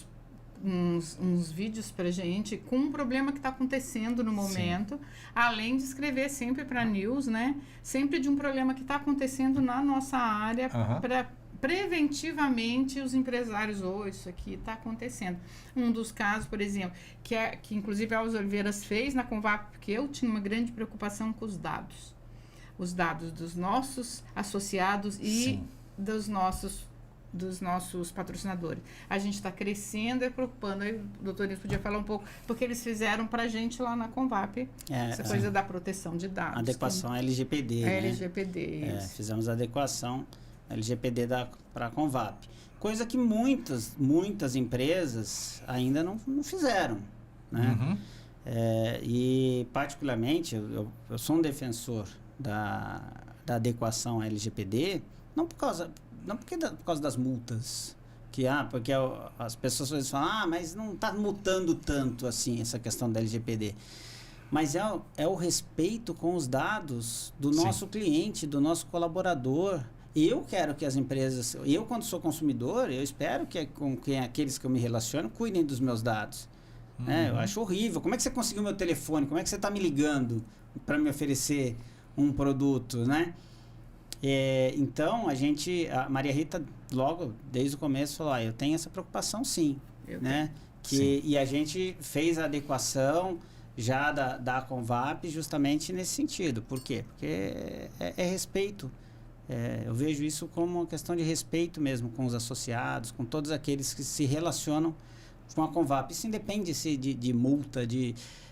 [SPEAKER 2] uns vídeos pra gente com um problema que está acontecendo no momento, além de escrever sempre para news, né? Sempre de um problema que está acontecendo na nossa área para preventivamente os empresários, isso aqui está acontecendo. Um dos casos, por exemplo, que inclusive a Alves Oliveiras fez na Convap, porque eu tinha uma grande preocupação com os dados. Os dados dos nossos associados e dos nossos patrocinadores. A gente está crescendo e preocupando. Aí o doutor Nilson podia falar um pouco, porque eles fizeram para a gente lá na Convap essa coisa da proteção de dados.
[SPEAKER 3] Adequação LGPD.
[SPEAKER 2] LGPD, isso.
[SPEAKER 3] Fizemos a adequação LGPD para a Convap. Coisa que muitas empresas ainda não fizeram. Né? E, particularmente, eu sou um defensor da adequação LGPD, não por causa das multas, porque as pessoas falam, mas não está multando tanto assim essa questão da LGPD. Mas é o respeito com os dados do nosso cliente, do nosso colaborador. Eu quero que as empresas, quando sou consumidor, eu espero que aqueles que eu me relaciono cuidem dos meus dados. Né? Eu acho horrível. Como é que você conseguiu meu telefone? Como é que você está me ligando para me oferecer um produto, né? Então, a Maria Rita, logo, desde o começo, falou, eu tenho essa preocupação sim, né? E a gente fez a adequação já da Convap justamente nesse sentido. Por quê? Porque é respeito. Eu vejo isso como uma questão de respeito mesmo com os associados, com todos aqueles que se relacionam com a Convap. Isso independe de multa,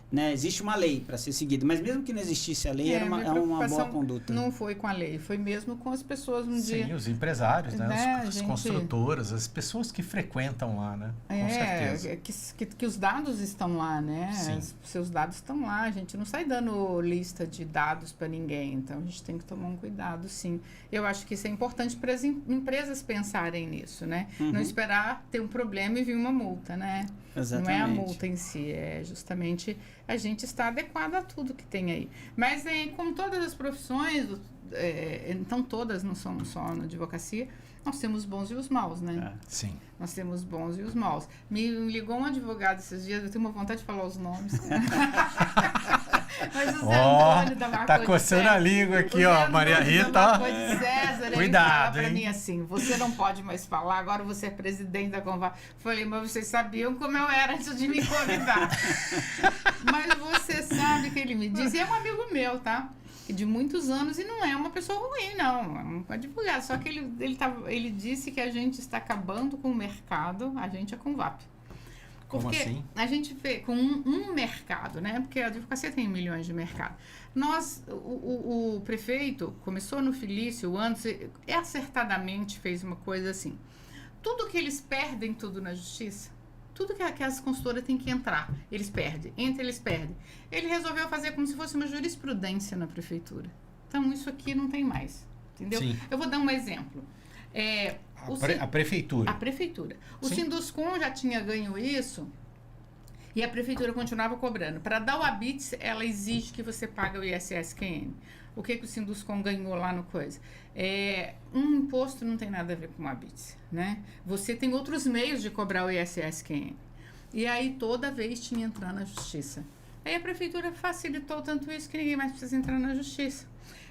[SPEAKER 3] né? Existe uma lei para ser seguida, mas mesmo que não existisse a lei, é uma boa conduta.
[SPEAKER 2] Não foi com a lei, foi mesmo com as pessoas no dia.
[SPEAKER 1] Sim, os empresários, né? As construtoras, as pessoas que frequentam lá, né? Com certeza.
[SPEAKER 2] Que os dados estão lá, né? Seus dados estão lá, a gente não sai dando lista de dados para ninguém, então a gente tem que tomar um cuidado, sim. Eu acho que isso é importante para as empresas pensarem nisso, né? Não esperar ter um problema e vir uma multa, né?
[SPEAKER 3] Exatamente.
[SPEAKER 2] Não é a multa em si, é justamente a gente estar adequado a tudo que tem aí. Mas, como todas as profissões, então todas não são só na advocacia, nós temos os bons e os maus, né?
[SPEAKER 1] Sim.
[SPEAKER 2] Nós temos os bons e os maus. Me ligou um advogado esses dias, eu tenho uma vontade de falar os nomes. Mas o Zé Antônio da Marco
[SPEAKER 1] tá coçando a língua aqui, Maria Rita.
[SPEAKER 2] César,
[SPEAKER 1] cuidado,
[SPEAKER 2] ele fala pra mim assim, você não pode mais falar, agora você é presidente da Convap. Falei, mas vocês sabiam como eu era antes de me convidar. Mas você sabe que ele me disse, e é um amigo meu, tá? De muitos anos, e não é uma pessoa ruim, não, é um advogado. Só que ele disse que a gente está acabando com o mercado, a gente é Convap.
[SPEAKER 1] Como assim?
[SPEAKER 2] A gente vê com um mercado, né? Porque a advocacia tem milhões de mercado. O prefeito começou no Felício antes, acertadamente fez uma coisa assim. Tudo que eles perdem, tudo na justiça, tudo que as consultoras têm que entrar, eles perdem. Ele resolveu fazer como se fosse uma jurisprudência na prefeitura. Então, isso aqui não tem mais, entendeu?
[SPEAKER 1] Sim.
[SPEAKER 2] Eu vou dar um exemplo.
[SPEAKER 1] A prefeitura.
[SPEAKER 2] A prefeitura. O Sinduscom já tinha ganho isso e a prefeitura continuava cobrando. Para dar o ABITS, ela exige que você pague o ISS-QN. O que o Sinduscom ganhou lá no coisa? Um imposto não tem nada a ver com o ABITS, né? Você tem outros meios de cobrar o ISS-QN. E aí, toda vez tinha que entrar na justiça. Aí a prefeitura facilitou tanto isso que ninguém mais precisa entrar na justiça.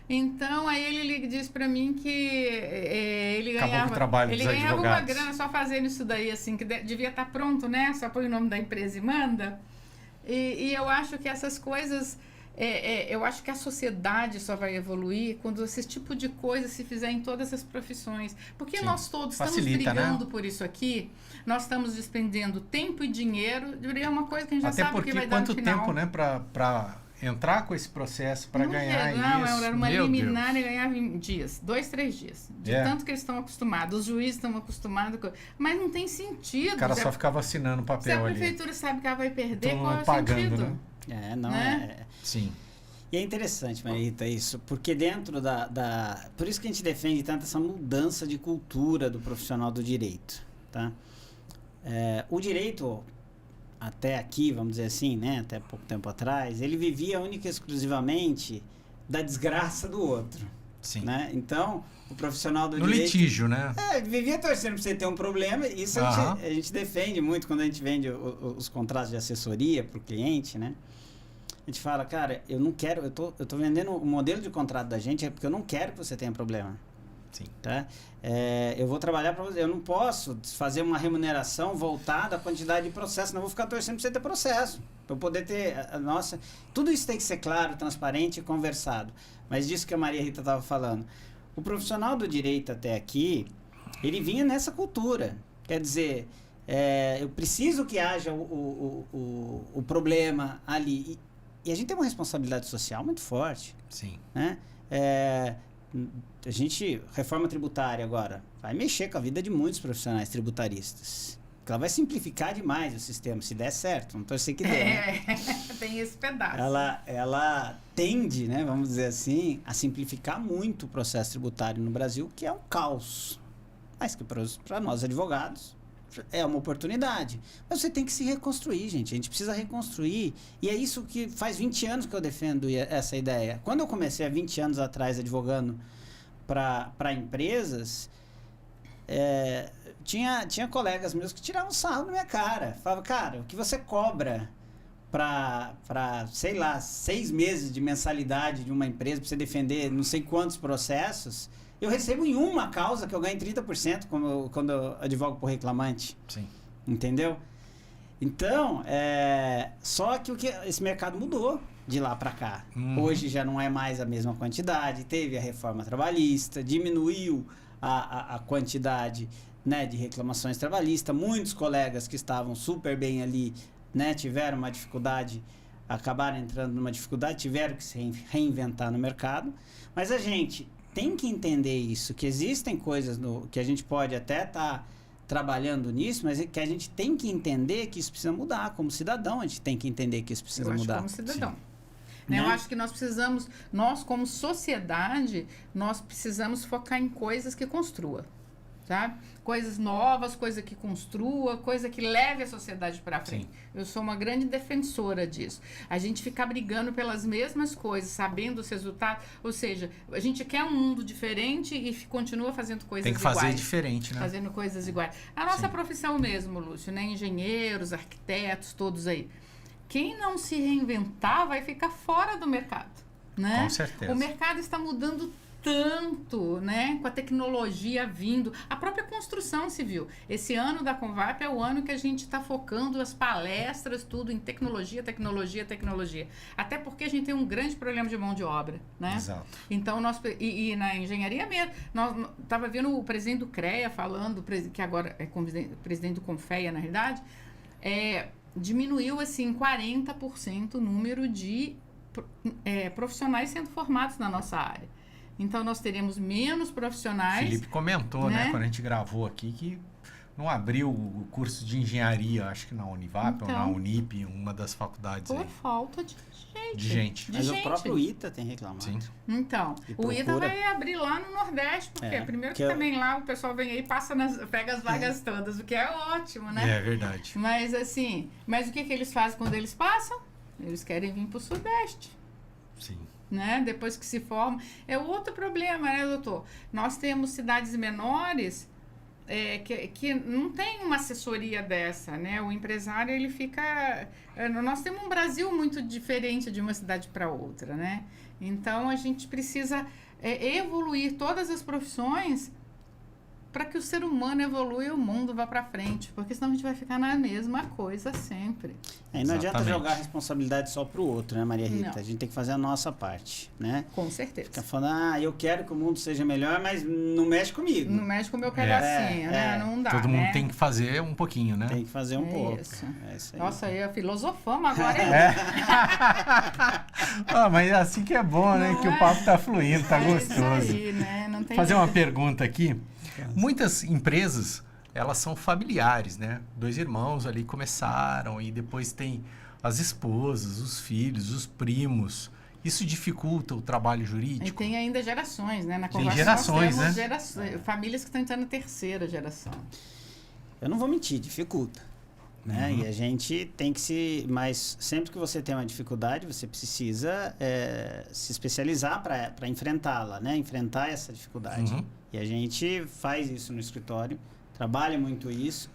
[SPEAKER 2] Então, aí ele disse para mim que ele ganhava uma grana só fazendo isso daí, assim, que devia estar pronto, né? Só põe o nome da empresa e manda. E eu acho que essas coisas... eu acho que a sociedade só vai evoluir quando esse tipo de coisa se fizer em todas as profissões. Porque nós todos estamos brigando por isso aqui, nós estamos despendendo tempo e dinheiro, é uma coisa que a gente já sabe que vai dar no final.
[SPEAKER 1] Até porque quanto tempo, né, para entrar com esse processo, para ganhar isso?
[SPEAKER 2] Não, era uma liminar e ganhava em dias, 2, 3 dias. De tanto que eles estão acostumados, os juízes estão acostumados, mas não tem sentido.
[SPEAKER 1] O cara só ficava assinando papel ali.
[SPEAKER 2] Se a prefeitura sabe que ela vai perder, qual é o
[SPEAKER 1] pagando,
[SPEAKER 2] sentido?
[SPEAKER 1] Né? Sim.
[SPEAKER 3] E é interessante, Marita, isso, porque dentro por isso que a gente defende tanto essa mudança de cultura do profissional do direito, tá? O direito, até aqui, vamos dizer assim, né? Até pouco tempo atrás, ele vivia única e exclusivamente da desgraça do outro.
[SPEAKER 1] Sim.
[SPEAKER 3] Né? Então, o profissional do
[SPEAKER 1] no
[SPEAKER 3] direito...
[SPEAKER 1] litígio, né?
[SPEAKER 3] Ele vivia torcendo para você ter um problema. Isso a gente defende muito quando a gente vende os contratos de assessoria para o cliente, né? A gente fala, cara, eu não quero... Eu tô vendendo o modelo de contrato da gente porque eu não quero que você tenha problema.
[SPEAKER 1] Sim.
[SPEAKER 3] Tá? Eu vou trabalhar para você. Eu não posso fazer uma remuneração voltada à quantidade de processo. Não vou ficar torcendo para você ter processo. Para eu poder ter a nossa... Tudo isso tem que ser claro, transparente e conversado. Mas disso que a Maria Rita estava falando. O profissional do direito até aqui, ele vinha nessa cultura. Quer dizer, eu preciso que haja o problema ali. E a gente tem uma responsabilidade social muito forte.
[SPEAKER 1] Sim.
[SPEAKER 3] Né? A gente, reforma tributária agora, vai mexer com a vida de muitos profissionais tributaristas. Porque ela vai simplificar demais o sistema, se der certo. Não torcer que dê, né?
[SPEAKER 2] Tem esse pedaço.
[SPEAKER 3] Ela tende, né, vamos dizer assim, a simplificar muito o processo tributário no Brasil, que é um caos. Mas que para nós advogados é uma oportunidade. Mas você tem que se reconstruir, gente. A gente precisa reconstruir. E é isso que faz 20 anos que eu defendo essa ideia. Quando eu comecei há 20 anos atrás advogando para empresas, tinha colegas meus que tiravam sarro na minha cara. Falavam, cara, o que você cobra para, sei lá, 6 meses de mensalidade de uma empresa para você defender não sei quantos processos, eu recebo em uma causa que eu ganho 30% quando eu advogo por reclamante.
[SPEAKER 1] Sim.
[SPEAKER 3] Entendeu? Então, só que esse mercado mudou de lá para cá. Hoje já não é mais a mesma quantidade. Teve a reforma trabalhista, diminuiu a quantidade, né, de reclamações trabalhistas. Muitos colegas que estavam super bem ali, né, tiveram uma dificuldade, acabaram entrando numa dificuldade, tiveram que se reinventar no mercado. Mas a gente tem que entender isso, que existem coisas que a gente pode até estar trabalhando nisso, mas que a gente tem que entender que isso precisa mudar. Como cidadão, a gente tem que entender que isso precisa mudar.
[SPEAKER 2] Como cidadão.
[SPEAKER 3] Né?
[SPEAKER 2] Eu acho que nós como sociedade, nós precisamos focar em coisas que construam. Tá? Coisas novas, coisa que construa, coisa que leve a sociedade para frente. Sim. Eu sou uma grande defensora disso. A gente ficar brigando pelas mesmas coisas, sabendo os resultados, ou seja, a gente quer um mundo diferente e continua fazendo coisas iguais.
[SPEAKER 1] Tem que fazer diferente, né?
[SPEAKER 2] Fazendo coisas iguais. A nossa profissão mesmo, Lúcio, né? Engenheiros, arquitetos, todos aí. Quem não se reinventar vai ficar fora do mercado, né?
[SPEAKER 1] Com certeza.
[SPEAKER 2] O mercado está mudando tanto, né, com a tecnologia vindo, a própria construção civil. Esse ano da Convap é o ano que a gente está focando as palestras, tudo em tecnologia. Até porque a gente tem um grande problema de mão de obra, né?
[SPEAKER 1] Exato.
[SPEAKER 2] Então, e na engenharia mesmo, nós estava vendo o presidente do CREA falando, que agora é presidente do Confeia, na realidade, diminuiu, assim, 40% o número de profissionais sendo formados na nossa área. Então, nós teremos menos profissionais.
[SPEAKER 1] Felipe comentou, né, quando a gente gravou aqui, que não abriu o curso de engenharia, acho que na Univap ou na Unip, uma das faculdades
[SPEAKER 2] por
[SPEAKER 1] aí.
[SPEAKER 2] falta de gente.
[SPEAKER 3] Mas o próprio ITA tem reclamado.
[SPEAKER 1] Sim.
[SPEAKER 2] Então, o ITA vai abrir lá no Nordeste, porque primeiro que também lá o pessoal vem aí e pega as vagas todas, o que é ótimo, né?
[SPEAKER 1] É verdade.
[SPEAKER 2] Mas assim, o que eles fazem quando eles passam? Eles querem vir para o Sudeste.
[SPEAKER 1] Sim.
[SPEAKER 2] Né? Depois que se formam. É outro problema, né, doutor? Nós temos cidades menores que não tem uma assessoria dessa, né? O empresário, ele fica... Nós temos um Brasil muito diferente de uma cidade para outra, né? Então, a gente precisa evoluir todas as profissões para que o ser humano evolua e o mundo vá para frente, porque senão a gente vai ficar na mesma coisa sempre.
[SPEAKER 3] E não adianta jogar a responsabilidade só pro outro, né, Maria Rita?
[SPEAKER 2] Não.
[SPEAKER 3] A gente tem que fazer a nossa parte, né?
[SPEAKER 2] Com certeza.
[SPEAKER 3] Fica falando, eu quero que o mundo seja melhor, mas não mexe comigo.
[SPEAKER 2] Não mexe com o meu pedacinho, né? Não dá,
[SPEAKER 1] todo mundo tem que fazer um pouquinho, né?
[SPEAKER 3] Tem que fazer um pouco.
[SPEAKER 2] Isso.
[SPEAKER 3] É isso aí.
[SPEAKER 2] Nossa, eu filosofamos agora.
[SPEAKER 1] Mas é assim que é bom, né? Que o papo tá fluindo, tá gostoso.
[SPEAKER 2] Isso aí, né? Não tem
[SPEAKER 1] fazer uma pergunta aqui. Muitas empresas, elas são familiares, né? 2 irmãos ali começaram e depois tem as esposas, os filhos, os primos. Isso dificulta o trabalho jurídico?
[SPEAKER 2] E tem ainda gerações, né? Na
[SPEAKER 1] Tem gerações, né?
[SPEAKER 2] Famílias que estão entrando na 3ª geração.
[SPEAKER 3] Eu não vou mentir, dificulta. né? E a gente tem que mas sempre que você tem uma dificuldade, você precisa se especializar para enfrentá-la, né? Enfrentar essa dificuldade. E a gente faz isso no escritório, trabalha muito isso.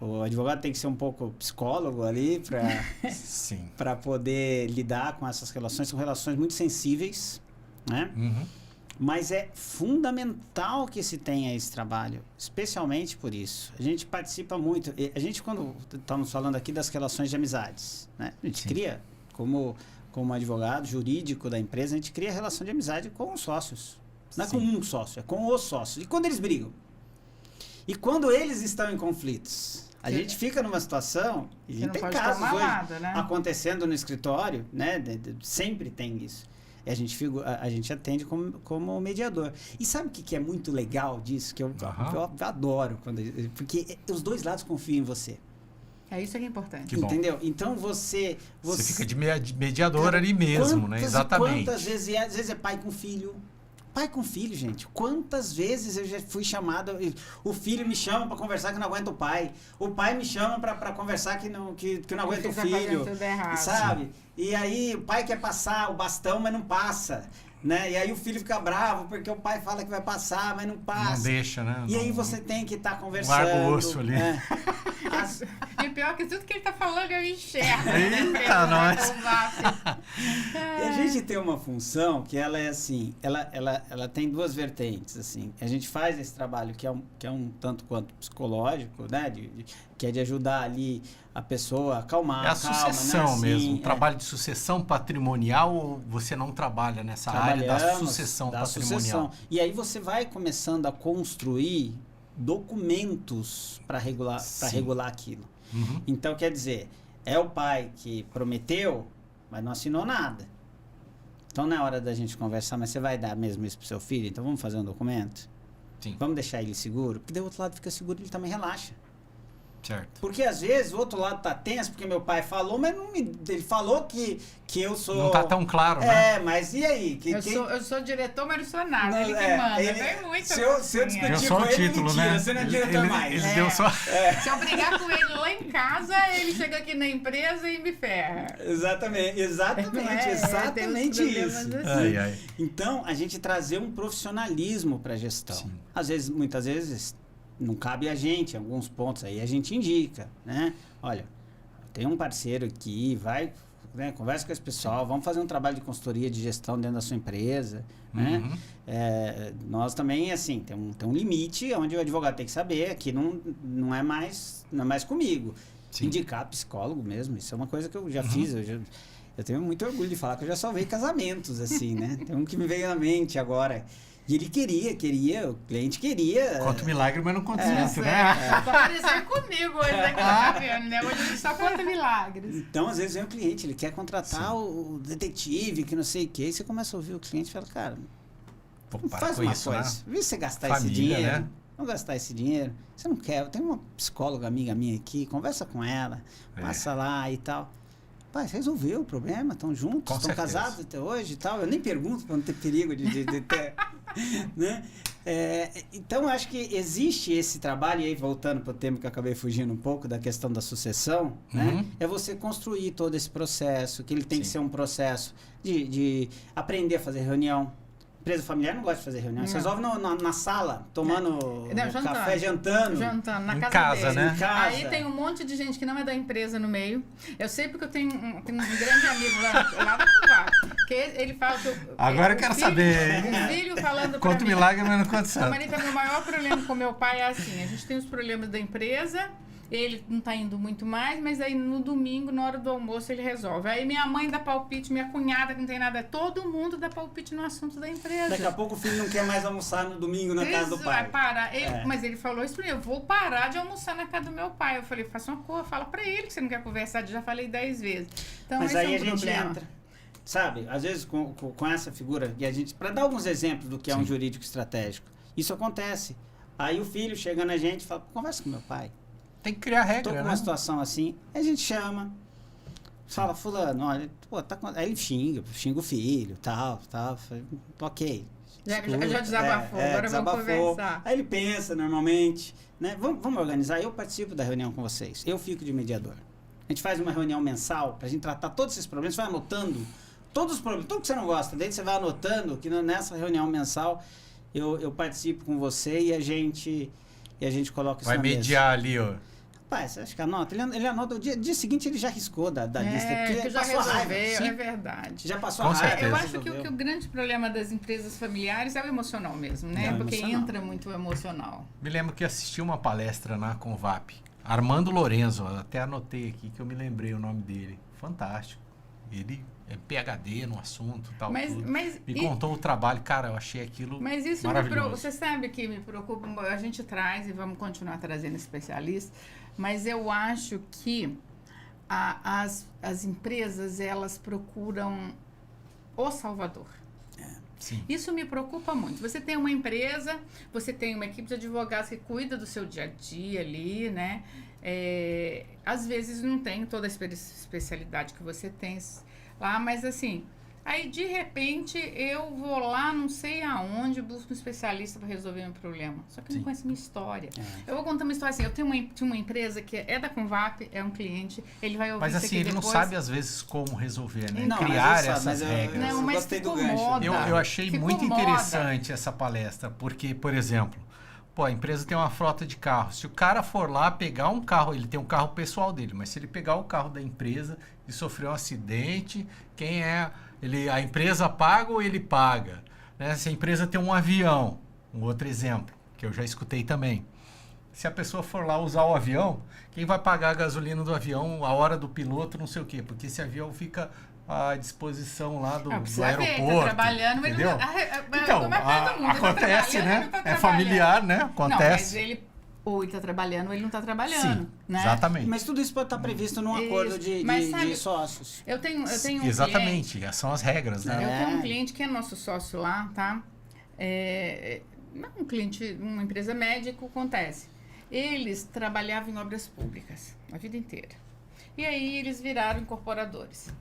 [SPEAKER 3] O advogado tem que ser um pouco psicólogo ali para poder lidar com essas relações. São relações muito sensíveis, né? Mas é fundamental que se tenha esse trabalho, especialmente por isso. A gente participa muito. A gente, quando estamos falando aqui das relações de amizades, né? A gente cria, como advogado jurídico da empresa, a gente cria relação de amizade com os sócios. Não é com um sócio, é com os sócios. E quando eles brigam? E quando eles estão em conflitos? A gente fica numa situação, e tem casos hoje acontecendo no escritório, né? Sempre tem isso. E a gente atende como mediador. E sabe o que é muito legal disso? Que eu adoro. Porque os dois lados confiam em você.
[SPEAKER 2] É isso que é importante.
[SPEAKER 3] Entendeu? Então você
[SPEAKER 1] fica de mediador ali mesmo, né? Exatamente.
[SPEAKER 3] Quantas vezes, às vezes é pai com filho. Pai com filho, gente. Quantas vezes eu já fui chamado... O filho me chama para conversar que não aguenta o pai. O pai me chama para conversar que não aguenta o filho. Sabe? E aí o pai quer passar o bastão, mas não passa. Né? E aí o filho fica bravo porque o pai fala que vai passar, mas não passa.
[SPEAKER 1] Não deixa, né?
[SPEAKER 3] E aí você tem que estar conversando.
[SPEAKER 1] Larga o osso ali.
[SPEAKER 2] E pior que tudo que ele está falando eu enxergo.
[SPEAKER 1] Eita, nós!
[SPEAKER 3] E a gente tem uma função que ela é assim, ela tem duas vertentes, assim. A gente faz esse trabalho que é um tanto quanto psicológico, né? Que é de ajudar ali a pessoa a acalmar.
[SPEAKER 1] É a sucessão,
[SPEAKER 3] né?
[SPEAKER 1] mesmo. Trabalho de sucessão patrimonial, ou você não trabalha nessa área da sucessão patrimonial?
[SPEAKER 3] E aí você vai começando a construir documentos para regular aquilo. Então, quer dizer, é o pai que prometeu, mas não assinou nada. Então, na hora da gente conversar, mas você vai dar mesmo isso pro seu filho? Então, vamos fazer um documento?
[SPEAKER 1] Sim.
[SPEAKER 3] Vamos deixar ele seguro? Porque do outro lado fica seguro, ele também relaxa.
[SPEAKER 1] Certo.
[SPEAKER 3] Porque às vezes o outro lado tá tenso, porque meu pai falou, mas ele falou que eu sou...
[SPEAKER 1] Não tá tão claro, né?
[SPEAKER 3] Mas e aí?
[SPEAKER 2] Eu sou diretor, mas não sou nada. Ele que manda. Vem muito.
[SPEAKER 3] Se eu discutir
[SPEAKER 1] com
[SPEAKER 3] ele,
[SPEAKER 1] título,
[SPEAKER 3] mentira,
[SPEAKER 1] né?
[SPEAKER 3] você não é diretor mais.
[SPEAKER 1] Ele deu só...
[SPEAKER 2] Se eu brigar com ele lá em casa, ele chega aqui na empresa e me ferra.
[SPEAKER 3] Exatamente isso.
[SPEAKER 1] Assim.
[SPEAKER 3] Então, a gente trazer um profissionalismo para a gestão. Sim. Muitas vezes... Não cabe a gente, em alguns pontos aí a gente indica, né? Olha, tem um parceiro aqui, vai, né, conversa com esse pessoal, vamos fazer um trabalho de consultoria de gestão dentro da sua empresa, né? Nós também, assim, tem um limite onde o advogado tem que saber que não é mais comigo. Sim. Indicar psicólogo mesmo, isso é uma coisa que eu já fiz, eu tenho muito orgulho de falar que eu já salvei casamentos, assim, né? Tem um que me veio na mente agora. E ele queria, o cliente queria.
[SPEAKER 1] Conta milagre, mas não conta ciência, né?
[SPEAKER 2] Vai aparecer comigo hoje, né? Que tá vendo, né? Hoje a gente só conta milagres.
[SPEAKER 3] Então, às vezes vem o cliente, ele quer contratar o detetive, que não sei o quê, e você começa a ouvir o cliente e fala, cara, faz uma coisa. Né? Vê se você gastar esse dinheiro. Né? Vamos gastar esse dinheiro. Você não quer, eu tenho uma psicóloga amiga minha aqui, conversa com ela, passa lá e tal. Pai, resolveu o problema, estão juntos, estão casados até hoje e tal. Eu nem pergunto para não ter perigo de ter... né? Então, acho que existe esse trabalho, e aí voltando para o tema que eu acabei fugindo um pouco, da questão da sucessão, né? É você construir todo esse processo, que ele tem que ser um processo de aprender a fazer reunião. Empresa familiar não gosta de fazer reunião. Você resolve na sala, tomando café, jantando.
[SPEAKER 2] Jantando, na
[SPEAKER 1] casa
[SPEAKER 2] dele.
[SPEAKER 1] Né?
[SPEAKER 3] Em casa.
[SPEAKER 2] Aí tem um monte de gente que não é da empresa no meio. Eu sei porque eu tenho um grande amigo lá da Cuba, que ele fala que...
[SPEAKER 1] Agora eu quero saber.
[SPEAKER 2] O filho falando pra
[SPEAKER 1] Conta
[SPEAKER 2] mim.
[SPEAKER 1] milagre, mas não conta santo.
[SPEAKER 2] Marita, meu maior problema com meu pai é assim, a gente tem os problemas da empresa... Ele não tá indo muito mais, mas aí no domingo, na hora do almoço, ele resolve. Aí minha mãe dá palpite, minha cunhada que não tem nada, todo mundo dá palpite no assunto da empresa.
[SPEAKER 3] Daqui a pouco o filho não quer mais almoçar no domingo na casa do pai.
[SPEAKER 2] Mas ele falou isso pra mim, eu vou parar de almoçar na casa do meu pai. Eu falei, faça uma coisa, fala pra ele que você não quer conversar, eu já falei 10 vezes. Então,
[SPEAKER 3] mas
[SPEAKER 2] esse
[SPEAKER 3] aí
[SPEAKER 2] é um
[SPEAKER 3] a gente
[SPEAKER 2] problema.
[SPEAKER 3] entra, sabe, às vezes com essa figura, e a gente, para dar alguns exemplos do que é um jurídico estratégico, isso acontece. Aí o filho chega na gente e fala, conversa com meu pai.
[SPEAKER 1] Tem que criar regra,
[SPEAKER 3] Tô com uma situação assim, a gente chama, fala, fulano, olha, pô, aí ele xinga o filho, tal, ok.
[SPEAKER 2] Já desabafou, agora
[SPEAKER 3] desabafou.
[SPEAKER 2] vamos conversar.
[SPEAKER 3] Aí ele pensa normalmente, né? Vamos organizar, eu participo da reunião com vocês, eu fico de mediador. A gente faz uma reunião mensal pra gente tratar todos esses problemas, você vai anotando todos os problemas, tudo que você não gosta dele, você vai anotando, que nessa reunião mensal eu participo com você e a gente coloca isso
[SPEAKER 1] vai
[SPEAKER 3] na mesa.
[SPEAKER 1] mediar ali, ó.
[SPEAKER 3] Rapaz, você acha que anota? Ele anota, o dia seguinte ele já riscou da lista.
[SPEAKER 2] Que já
[SPEAKER 3] passou a raiva.
[SPEAKER 2] resolveu, é verdade.
[SPEAKER 3] Já passou
[SPEAKER 1] Com
[SPEAKER 3] a raiva.
[SPEAKER 1] certeza.
[SPEAKER 2] Eu acho que o grande problema das empresas familiares é o emocional mesmo, né?
[SPEAKER 3] É o
[SPEAKER 2] Porque
[SPEAKER 3] emocional.
[SPEAKER 2] entra muito o emocional.
[SPEAKER 1] Me lembro que assisti uma palestra na Convap. Armando Lorenzo, até anotei aqui que eu me lembrei o nome dele. Fantástico. Ele é PhD no assunto, tal, tudo. Me contou o trabalho, cara, eu achei aquilo
[SPEAKER 2] Mas isso
[SPEAKER 1] maravilhoso.
[SPEAKER 2] você sabe que me preocupa, a gente traz e vamos continuar trazendo especialistas, mas eu acho que as empresas, elas procuram o salvador.
[SPEAKER 1] Sim.
[SPEAKER 2] Isso me preocupa muito. Você tem uma empresa, você tem uma equipe de advogados que cuida do seu dia a dia ali, né? Às vezes não tem toda a especialidade que você tem lá, mas assim, aí de repente eu vou lá, não sei aonde, busco um especialista para resolver meu problema. Só que eu não conheço minha história. Eu vou contar uma história assim, eu tinha uma empresa que é da Convap, é um cliente, ele vai ouvir
[SPEAKER 1] Mas
[SPEAKER 2] isso
[SPEAKER 1] assim,
[SPEAKER 2] aqui
[SPEAKER 1] ele
[SPEAKER 2] depois.
[SPEAKER 1] não sabe às vezes como resolver, né?
[SPEAKER 2] Não,
[SPEAKER 1] Criar
[SPEAKER 3] mas
[SPEAKER 1] essas regras.
[SPEAKER 2] Não, mas
[SPEAKER 3] gostei do
[SPEAKER 2] ficou
[SPEAKER 3] gancho.
[SPEAKER 2] moda.
[SPEAKER 1] Eu achei
[SPEAKER 2] Ficou
[SPEAKER 1] muito
[SPEAKER 2] moda.
[SPEAKER 1] interessante essa palestra, porque, por exemplo, a empresa tem uma frota de carros. Se o cara for lá pegar um carro, ele tem um carro pessoal dele, mas se ele pegar o carro da empresa e sofrer um acidente, a empresa paga ou ele paga? Né? Se a empresa tem um avião, um outro exemplo, que eu já escutei também. Se a pessoa for lá usar o avião, quem vai pagar a gasolina do avião, a hora do piloto, não sei o quê, porque esse avião fica à disposição lá do aeroporto.
[SPEAKER 2] Tá trabalhando, mas
[SPEAKER 1] entendeu?
[SPEAKER 2] Então,
[SPEAKER 1] acontece, né? É familiar, né? Acontece.
[SPEAKER 2] Não, mas ou ele está trabalhando ou ele não está trabalhando.
[SPEAKER 1] Sim,
[SPEAKER 2] né?
[SPEAKER 1] exatamente.
[SPEAKER 3] Mas tudo isso pode estar previsto num acordo de sócios.
[SPEAKER 2] Eu tenho um
[SPEAKER 1] Exatamente,
[SPEAKER 2] cliente,
[SPEAKER 1] são as regras, né?
[SPEAKER 2] eu tenho um cliente que é nosso sócio lá, tá? Não um cliente, uma empresa médica, acontece. Eles trabalhavam em obras públicas a vida inteira. E aí eles viraram incorporadores.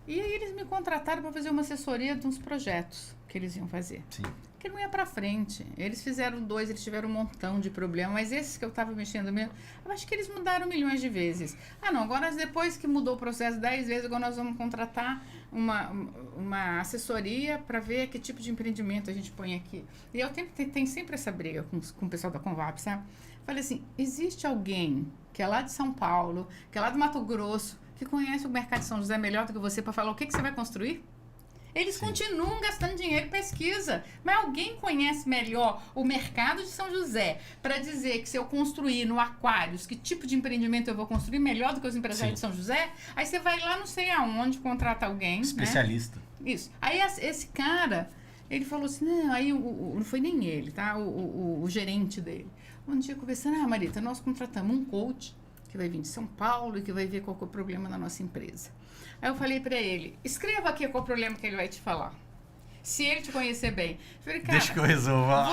[SPEAKER 2] E aí eles me contrataram para fazer uma assessoria de uns projetos que eles iam fazer.
[SPEAKER 1] Sim.
[SPEAKER 2] Que não ia para frente. Eles fizeram 2, eles tiveram um montão de problemas, mas esses que eu estava mexendo mesmo, eu acho que eles mudaram milhões de vezes. Não, agora depois que mudou o processo 10 vezes, agora nós vamos contratar uma assessoria para ver que tipo de empreendimento a gente põe aqui. E eu tenho sempre essa briga com o pessoal da Convap, sabe? Falei assim, existe alguém que é lá de São Paulo, que é lá do Mato Grosso, que conhece o mercado de São José melhor do que você para falar o que você vai construir? Eles continuam gastando dinheiro em pesquisa, mas alguém conhece melhor o mercado de São José para dizer que se eu construir no Aquários, que tipo de empreendimento eu vou construir melhor do que os empresários de São José? Aí você vai lá não sei aonde, contrata alguém.
[SPEAKER 1] Especialista.
[SPEAKER 2] Né? Isso. Aí esse cara, ele falou assim, não, aí não foi nem ele, tá? O gerente dele. Um dia conversando, Marita, nós contratamos um coach que vai vir de São Paulo e que vai ver qual que é o problema da nossa empresa. Aí eu falei pra ele, escreva aqui qual é o problema que ele vai te falar. Se ele te conhecer bem. Eu falei, cara,
[SPEAKER 1] deixa que eu resolva.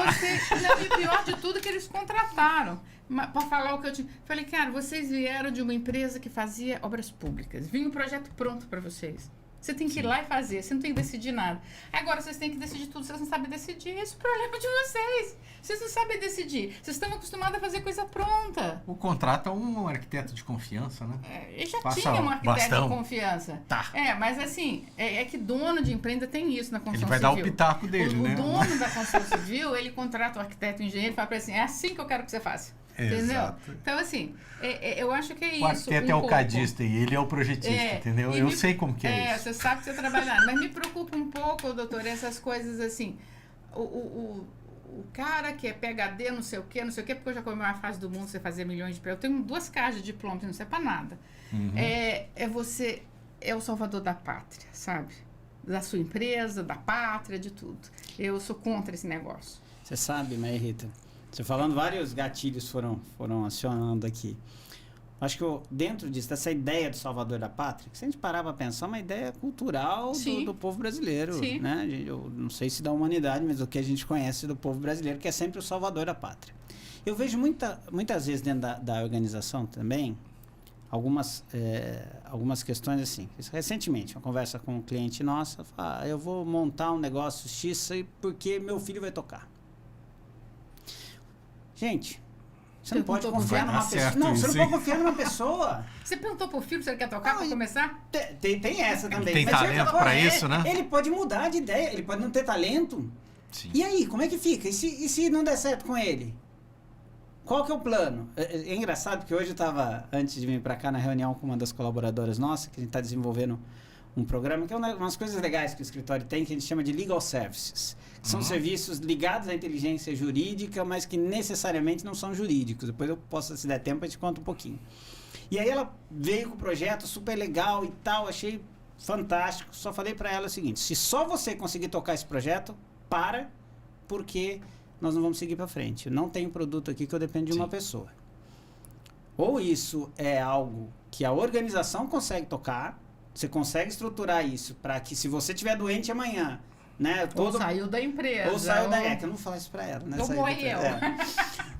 [SPEAKER 2] E o pior de tudo é que eles contrataram para falar o que eu tinha. Falei, cara, vocês vieram de uma empresa que fazia obras públicas. Vinha um projeto pronto para vocês. Você tem que ir lá e fazer, você não tem que decidir nada. Agora vocês têm que decidir tudo, vocês não sabem decidir. Esse é o problema de vocês. Vocês não sabem decidir. Vocês estão acostumados a fazer coisa pronta.
[SPEAKER 1] O contrato é um arquiteto de confiança, né?
[SPEAKER 2] Ele já tinha um arquiteto
[SPEAKER 1] bastão.
[SPEAKER 2] de confiança.
[SPEAKER 1] Tá.
[SPEAKER 2] Mas assim, é que dono de empreenda tem isso na construção civil.
[SPEAKER 1] Ele vai dar o pitaco dele, né?
[SPEAKER 2] O dono da construção civil, ele contrata o arquiteto, o engenheiro e fala para ele assim, é assim que eu quero que você faça. Entendeu?
[SPEAKER 1] Exato.
[SPEAKER 2] Então, assim, eu acho que é isso.
[SPEAKER 1] O arquiteto é o cadista e ele é o projetista, entendeu? Eu sei como que é isso.
[SPEAKER 2] Você sabe que você trabalhar. Mas me preocupa um pouco, doutor, essas coisas assim. O cara que é PhD, não sei o quê, porque eu já comi uma fase do mundo, você fazer milhões de... Eu tenho 2 caixas de diploma, não serve pra nada.
[SPEAKER 1] Uhum.
[SPEAKER 2] Você é o salvador da pátria, sabe? Da sua empresa, da pátria, de tudo. Eu sou contra esse negócio.
[SPEAKER 3] Você sabe, Maria Rita, você falando, vários gatilhos foram acionando aqui. Acho que dentro disso, dessa ideia do salvador da pátria, que se a gente parar para pensar, é uma ideia cultural do povo brasileiro.
[SPEAKER 2] Sim.
[SPEAKER 3] Né? Eu não sei se da humanidade, mas do que a gente conhece do povo brasileiro, que é sempre o salvador da pátria. Eu vejo muitas vezes dentro da organização também, algumas questões assim. Recentemente, uma conversa com um cliente nossa, fala, eu vou montar um negócio X porque meu filho vai tocar. Gente, você não pode confiar numa pessoa. Não, você não pode confiar numa pessoa.
[SPEAKER 2] Você perguntou pro filho se ele quer tocar para começar?
[SPEAKER 3] Tem essa também.
[SPEAKER 1] Tem talento para isso, né?
[SPEAKER 3] Ele pode mudar de ideia, ele pode não ter talento.
[SPEAKER 1] Sim.
[SPEAKER 3] E aí, como é que fica? E se não der certo com ele? Qual que é o plano? É engraçado que hoje eu estava, antes de vir para cá, na reunião com uma das colaboradoras nossas, que a gente está desenvolvendo um programa, que é umas coisas legais que o escritório tem, que a gente chama de Legal Services. Que são serviços ligados à inteligência jurídica, mas que necessariamente não são jurídicos. Depois eu posso, se der tempo, eu te conto um pouquinho. E aí ela veio com o projeto super legal e tal, achei fantástico. Só falei para ela o seguinte, se só você conseguir tocar esse projeto, porque nós não vamos seguir para frente. Eu não tenho produto aqui que eu dependo de uma pessoa. Ou isso é algo que a organização consegue tocar, você consegue estruturar isso para que se você estiver doente amanhã, né?
[SPEAKER 2] Ou saiu da empresa.
[SPEAKER 3] Ou saiu da... que eu não vou falar isso para ela, né?
[SPEAKER 2] Ou morreu.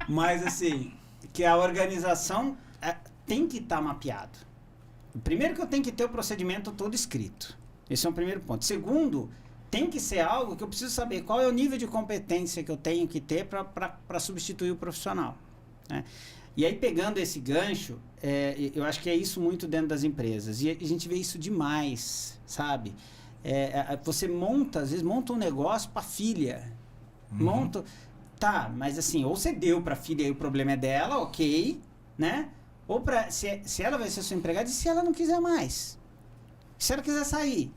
[SPEAKER 3] Mas assim, que a organização tem que estar mapeado. Primeiro que eu tenho que ter o procedimento todo escrito. Esse é o primeiro ponto. Segundo, tem que ser algo que eu preciso saber qual é o nível de competência que eu tenho que ter para substituir o profissional, né? E aí, pegando esse gancho, eu acho que é isso muito dentro das empresas. E a gente vê isso demais, sabe? Você às vezes monta um negócio para filha. Tá, mas assim, ou você deu para filha e o problema é dela, ok, né? Ou se ela vai ser sua empregada e se ela não quiser mais. Se ela quiser sair,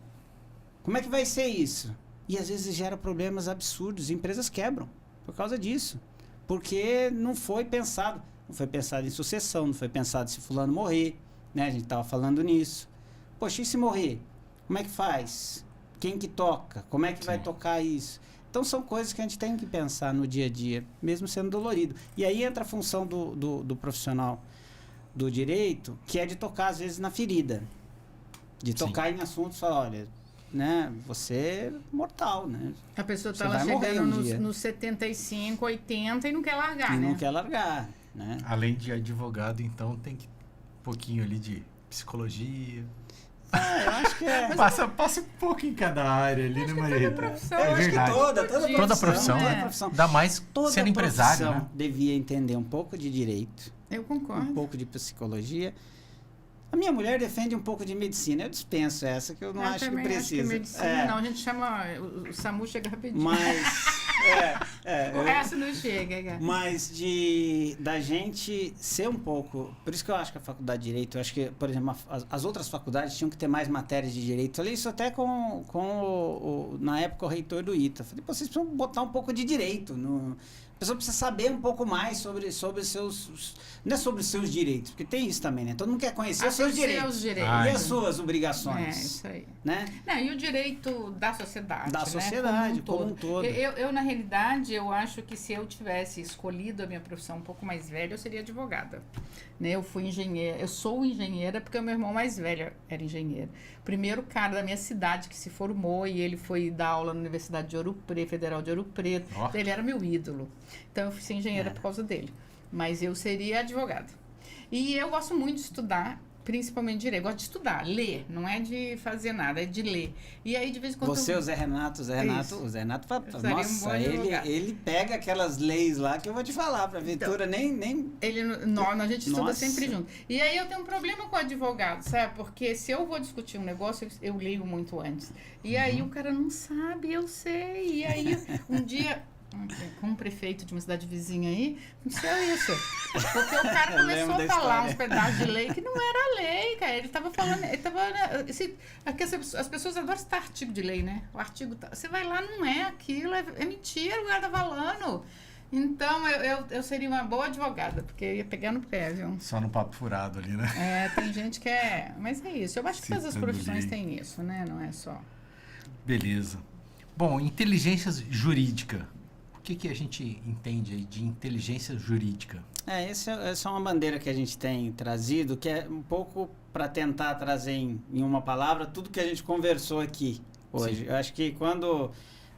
[SPEAKER 3] como é que vai ser isso? E às vezes gera problemas absurdos. Empresas quebram por causa disso. Porque não foi pensado. Não foi pensado em sucessão, não foi pensado se fulano morrer, né? A gente estava falando nisso. Poxa, e se morrer? Como é que faz? Quem que toca? Como é que vai tocar isso? Então são coisas que a gente tem que pensar no dia a dia, mesmo sendo dolorido. E aí entra a função do profissional do direito, que é de tocar às vezes na ferida. De tocar em assuntos, falar, olha, né, você é mortal, né?
[SPEAKER 2] A pessoa está lá chegando nos 75, 80 e não quer largar, né?
[SPEAKER 3] Não quer largar. Né?
[SPEAKER 1] Além de advogado, então, tem que um pouquinho ali de psicologia.
[SPEAKER 3] Eu acho que
[SPEAKER 1] passa um pouco em cada área ali, né, Maria?
[SPEAKER 3] Eu acho que toda
[SPEAKER 1] profissão. Dá mais sendo empresário, né?
[SPEAKER 3] Devia entender um pouco de direito.
[SPEAKER 2] Eu concordo.
[SPEAKER 3] Um pouco de psicologia. A minha mulher defende um pouco de medicina. Eu dispenso essa, que eu não acho que precisa. Acho que
[SPEAKER 2] medicina, não, a gente chama... O SAMU chega rapidinho.
[SPEAKER 3] Mas...
[SPEAKER 2] o resto não chega.
[SPEAKER 3] Mas da gente ser um pouco... Por isso que eu acho que a faculdade de Direito... Eu acho que, por exemplo, as outras faculdades tinham que ter mais matérias de Direito. Falei isso até na época, o reitor do ITA. Falei, vocês precisam botar um pouco de Direito A pessoa precisa saber um pouco mais sobre os seus... Não é sobre os seus direitos, porque tem isso também, né? Todo mundo quer conhecer os seus direitos. E as suas obrigações.
[SPEAKER 2] Isso aí.
[SPEAKER 3] Né?
[SPEAKER 2] Não, e o direito da sociedade,
[SPEAKER 3] da sociedade, como um todo.
[SPEAKER 2] Eu, na realidade, eu acho que se eu tivesse escolhido a minha profissão um pouco mais velha, eu seria advogada. Né? Eu fui engenheira, eu sou engenheira porque o meu irmão mais velho era engenheiro. Primeiro cara da minha cidade que se formou e ele foi dar aula na Universidade de Ouro Preto, Federal de Ouro Preto. Ele era meu ídolo. Então eu fui ser engenheira por causa dele. Mas eu seria advogada. E eu gosto muito de estudar, principalmente direito. Eu gosto de estudar, ler. Não é de fazer nada, é de ler. E aí, de vez em quando...
[SPEAKER 3] O Zé Renato, nossa, ele pega aquelas leis lá que eu vou te falar, pra Vitória
[SPEAKER 2] a gente estuda sempre junto. E aí eu tenho um problema com o advogado, sabe? Porque se eu vou discutir um negócio, eu leio muito antes. E aí o cara não sabe, eu sei. E aí, um dia... com um prefeito de uma cidade vizinha aí, aconteceu isso. Porque o cara começou a falar uns pedaços de lei que não era lei, cara. Ele tava falando... as pessoas adoram citar artigo de lei, né? O artigo... Você vai lá, não é aquilo, é mentira, o cara tá falando. Então, eu seria uma boa advogada, porque eu ia pegar no pé, viu?
[SPEAKER 1] Só no papo furado ali, né?
[SPEAKER 2] Tem gente que é... Mas é isso. Eu acho que todas as profissões têm isso, né? Não é só...
[SPEAKER 1] Beleza. Bom, inteligência jurídica. O que a gente entende aí de inteligência jurídica?
[SPEAKER 3] Essa é uma bandeira que a gente tem trazido, que é um pouco para tentar trazer em uma palavra tudo que a gente conversou aqui hoje. Sim. Eu acho que quando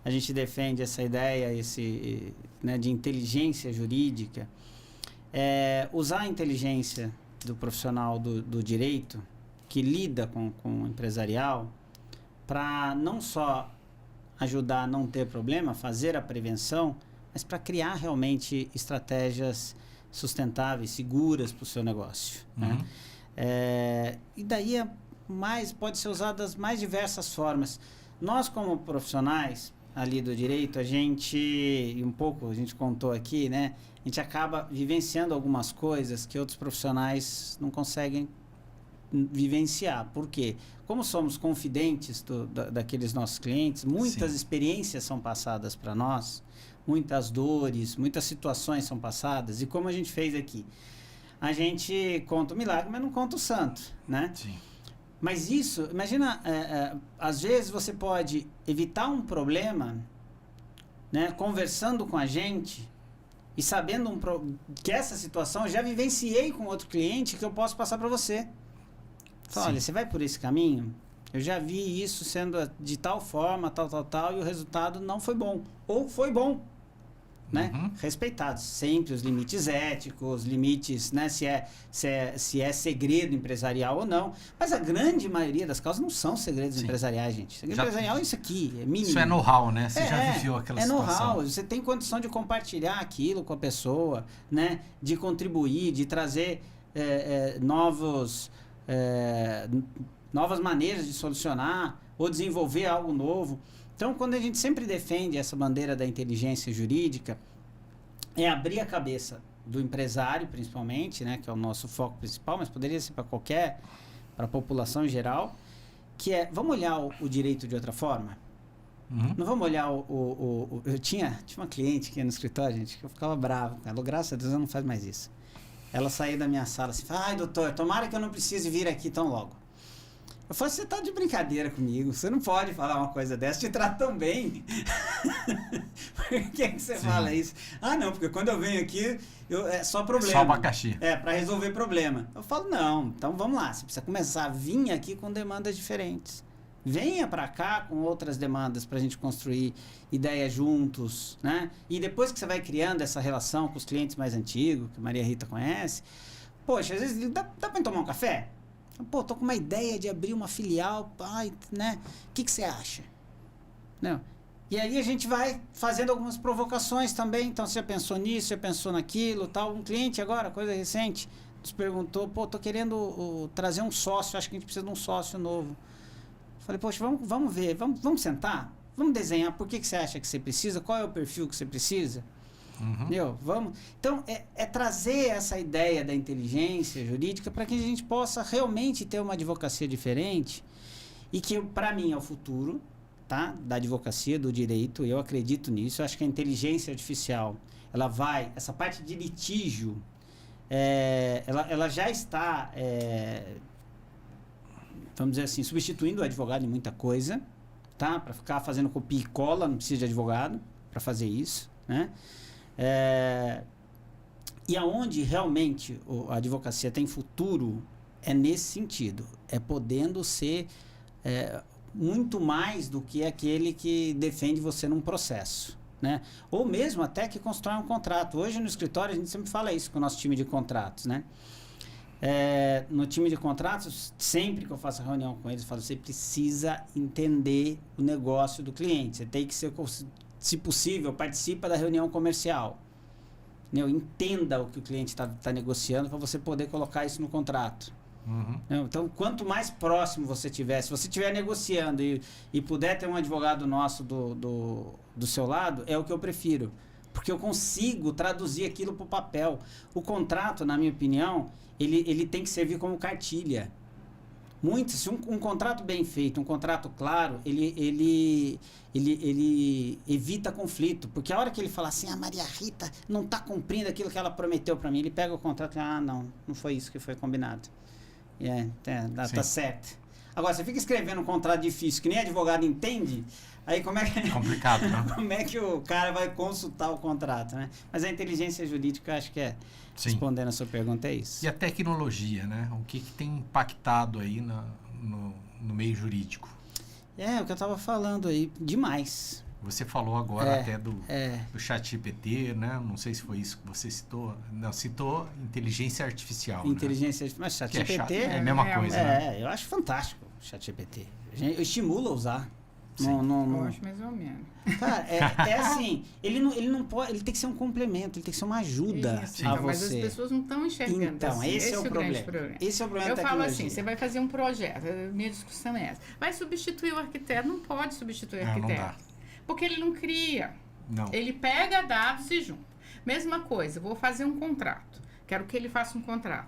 [SPEAKER 3] a gente defende essa ideia de inteligência jurídica, usar a inteligência do profissional do direito que lida com o empresarial para não só ajudar a não ter problema, fazer a prevenção, mas para criar realmente estratégias sustentáveis, seguras para o seu negócio. Né? E daí pode ser usado das mais diversas formas. Nós, como profissionais ali do direito, a gente contou aqui, né? A gente acaba vivenciando algumas coisas que outros profissionais não conseguem vivenciar. Por quê? Como somos confidentes daqueles nossos clientes, muitas experiências são passadas para nós, muitas dores, muitas situações são passadas, e como a gente fez aqui, a gente conta o milagre, mas não conta o santo, né? Sim. Mas isso, imagina, às vezes você pode evitar um problema, né, conversando com a gente e sabendo que essa situação eu já vivenciei com outro cliente que eu posso passar para você. Fala, olha, você vai por esse caminho? Eu já vi isso sendo de tal forma, tal, e o resultado não foi bom. Ou foi bom, né? Respeitados sempre os limites éticos, limites, né? Se é segredo empresarial ou não. Mas a grande maioria das causas não são segredos empresariais, gente. Segredo empresarial é isso aqui, é mínimo.
[SPEAKER 1] Isso é know-how, né? Você já viveu aquela situação. É
[SPEAKER 3] know-how. Você tem condição de compartilhar aquilo com a pessoa, né? De contribuir, de trazer novas maneiras de solucionar ou desenvolver algo novo. Então, quando a gente sempre defende essa bandeira da inteligência jurídica, é abrir a cabeça do empresário, principalmente, né, que é o nosso foco principal, mas poderia ser para a população em geral, que é, vamos olhar o direito de outra forma? Não vamos olhar eu tinha uma cliente que ia no escritório, gente, que eu ficava bravo. Ela, graças a Deus, ela não faz mais isso. Ela saía da minha sala assim, ai, doutor, tomara que eu não precise vir aqui tão logo. Eu falei, você tá de brincadeira comigo, você não pode falar uma coisa dessa, te trato tão bem. Por que você fala isso? Ah, não, porque quando eu venho aqui, é só problema.
[SPEAKER 1] Só abacaxi.
[SPEAKER 3] Para resolver problema. Eu falo, não, então vamos lá, você precisa começar a vir aqui com demandas diferentes. Venha para cá com outras demandas para a gente construir ideias juntos, né? E depois que você vai criando essa relação com os clientes mais antigos, que a Maria Rita conhece, poxa, às vezes dá para tomar um café? Pô, tô com uma ideia de abrir uma filial, né? O que você acha? Não. E aí a gente vai fazendo algumas provocações também. Então, você já pensou nisso, já pensou naquilo, tal. Um cliente agora, coisa recente, nos perguntou, pô, tô querendo trazer um sócio, acho que a gente precisa de um sócio novo. Falei, poxa, vamos ver, vamos sentar? Vamos desenhar por que você acha que você precisa, qual é o perfil que você precisa? Vamos. Então, é trazer essa ideia da inteligência jurídica para que a gente possa realmente ter uma advocacia diferente e que, para mim, é o futuro, tá? Da advocacia, do direito. Eu acredito nisso. Eu acho que a inteligência artificial, essa parte de litígio, ela já está, vamos dizer assim, substituindo o advogado em muita coisa, tá? Para ficar fazendo copia e cola, não precisa de advogado para fazer isso, né? E aonde realmente a advocacia tem futuro é nesse sentido, é podendo ser muito mais do que aquele que defende você num processo, né? Ou mesmo até que constrói um contrato. Hoje no escritório a gente sempre fala isso com o nosso time de contratos, né? No time de contratos, sempre que eu faço reunião com eles, eu falo, você precisa entender o negócio do cliente, você tem que ser, se possível, participa da reunião comercial. Entenda o que o cliente está negociando para você poder colocar isso no contrato. Então, quanto mais próximo você tiver, se você estiver negociando e puder ter um advogado nosso do seu lado, é o que eu prefiro. Porque eu consigo traduzir aquilo para o papel. O contrato, na minha opinião, ele tem que servir como cartilha. Se um contrato bem feito, um contrato claro, ele evita conflito. Porque a hora que ele fala assim, a Maria Rita não está cumprindo aquilo que ela prometeu para mim, ele pega o contrato e não foi isso que foi combinado. Tá certo. Agora, você fica escrevendo um contrato difícil que nem advogado entende, aí como é que...
[SPEAKER 1] Complicado, né?
[SPEAKER 3] Como é que o cara vai consultar o contrato, né? Mas a inteligência jurídica, eu acho que respondendo a sua pergunta, é isso.
[SPEAKER 1] E a tecnologia, né? O que tem impactado aí no meio jurídico?
[SPEAKER 3] O que eu estava falando aí, demais.
[SPEAKER 1] Você falou agora até do ChatGPT, né? Não sei se foi isso que você citou. Não, citou inteligência artificial.
[SPEAKER 3] Inteligência artificial. Mas ChatGPT
[SPEAKER 1] é a mesma coisa, né?
[SPEAKER 3] Eu acho fantástico o ChatGPT. Eu estimulo a usar.
[SPEAKER 2] Eu acho mais ou menos.
[SPEAKER 3] Cara, é assim, ele não pode, ele tem que ser um complemento, ele tem que ser uma ajuda
[SPEAKER 2] Isso,
[SPEAKER 3] a
[SPEAKER 2] então,
[SPEAKER 3] você.
[SPEAKER 2] mas as pessoas não estão enxergando.
[SPEAKER 3] Então,
[SPEAKER 2] assim.
[SPEAKER 3] esse é o
[SPEAKER 2] grande
[SPEAKER 3] problema. Esse é o problema
[SPEAKER 2] Eu
[SPEAKER 3] da
[SPEAKER 2] falo
[SPEAKER 3] tecnologia.
[SPEAKER 2] assim, você vai fazer um projeto, a minha discussão é essa. Vai substituir o arquiteto? Não pode substituir o arquiteto.
[SPEAKER 1] Não dá.
[SPEAKER 2] Porque ele não cria.
[SPEAKER 1] Não.
[SPEAKER 2] Ele pega dados e junta. Mesma coisa, vou fazer um contrato. Quero que ele faça um contrato.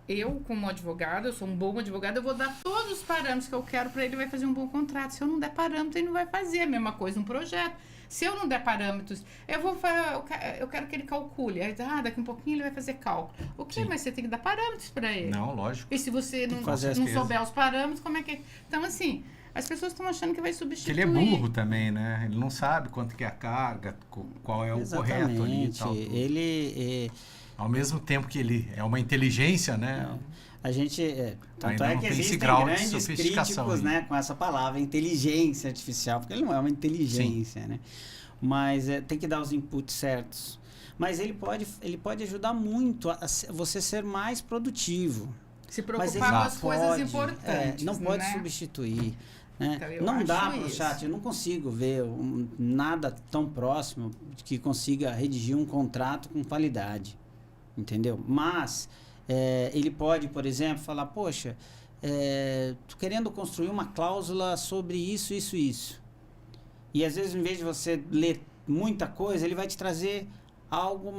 [SPEAKER 2] Eu, como advogado, eu sou um bom advogado, eu vou dar todos os parâmetros que eu quero para ele, vai fazer um bom contrato. Se eu não der parâmetros, ele não vai fazer. A mesma coisa um projeto. Se eu não der parâmetros, eu quero que ele calcule. Aí, daqui um pouquinho ele vai fazer cálculo. Ok, mas você tem que dar parâmetros para ele.
[SPEAKER 1] Não, lógico.
[SPEAKER 2] E se você não souber os parâmetros, como é que... Então, assim, as pessoas estão achando que vai substituir.
[SPEAKER 1] Porque ele é burro também, né? Ele não sabe quanto que é a carga, qual é o correto ali e tal.
[SPEAKER 3] Ele...
[SPEAKER 1] Ao mesmo tempo que ele é uma inteligência, né?
[SPEAKER 3] Não. A gente... Tanto
[SPEAKER 1] ainda
[SPEAKER 3] é
[SPEAKER 1] não
[SPEAKER 3] que
[SPEAKER 1] tem esse
[SPEAKER 3] existem
[SPEAKER 1] grau de
[SPEAKER 3] grandes
[SPEAKER 1] sofisticação
[SPEAKER 3] críticos,
[SPEAKER 1] aí.
[SPEAKER 3] né, com essa palavra, inteligência artificial, porque ele não é uma inteligência, né? Mas tem que dar os inputs certos. Mas ele pode ajudar muito a você ser mais produtivo.
[SPEAKER 2] Se
[SPEAKER 3] Mas
[SPEAKER 2] preocupar com as coisas
[SPEAKER 3] pode,
[SPEAKER 2] importantes.
[SPEAKER 3] não pode
[SPEAKER 2] né?
[SPEAKER 3] substituir. Né?
[SPEAKER 2] Então, eu
[SPEAKER 3] não
[SPEAKER 2] acho
[SPEAKER 3] dá para o
[SPEAKER 2] isso.
[SPEAKER 3] chat, eu não consigo ver nada tão próximo que consiga redigir um contrato com qualidade. Entendeu? Mas ele pode, por exemplo, falar, poxa, tô querendo construir uma cláusula sobre isso, isso, isso. E às vezes, em vez de você ler muita coisa, ele vai te trazer algo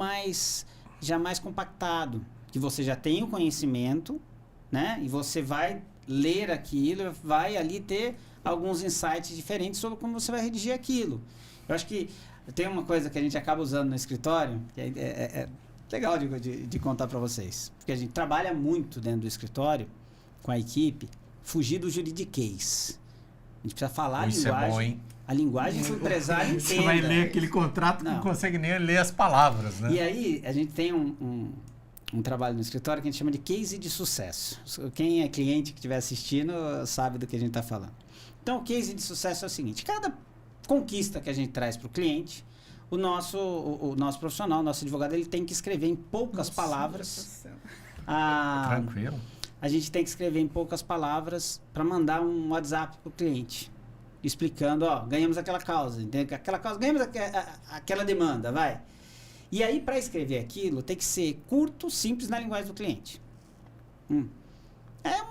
[SPEAKER 3] já mais compactado, que você já tem o conhecimento, né? E você vai ler aquilo, vai ali ter alguns insights diferentes sobre como você vai redigir aquilo. Eu acho que tem uma coisa que a gente acaba usando no escritório, que é legal de contar para vocês. Porque a gente trabalha muito dentro do escritório, com a equipe, fugir do juridiquês. A gente precisa falar a linguagem.
[SPEAKER 1] É bom, hein?
[SPEAKER 3] A linguagem que o empresário entenda.
[SPEAKER 1] Você vai ler aquele contrato que não consegue nem ler as palavras, né?
[SPEAKER 3] E aí, a gente tem um trabalho no escritório que a gente chama de case de sucesso. Quem é cliente que estiver assistindo sabe do que a gente está falando. Então, o case de sucesso é o seguinte: cada conquista que a gente traz para o cliente, o nosso profissional, o nosso advogado, ele tem que escrever em poucas palavras.
[SPEAKER 1] Tranquilo.
[SPEAKER 3] A gente tem que escrever em poucas palavras para mandar um WhatsApp para o cliente, explicando, ganhamos aquela causa, ganhamos aquela demanda, vai. E aí, para escrever aquilo, tem que ser curto, simples, na linguagem do cliente. É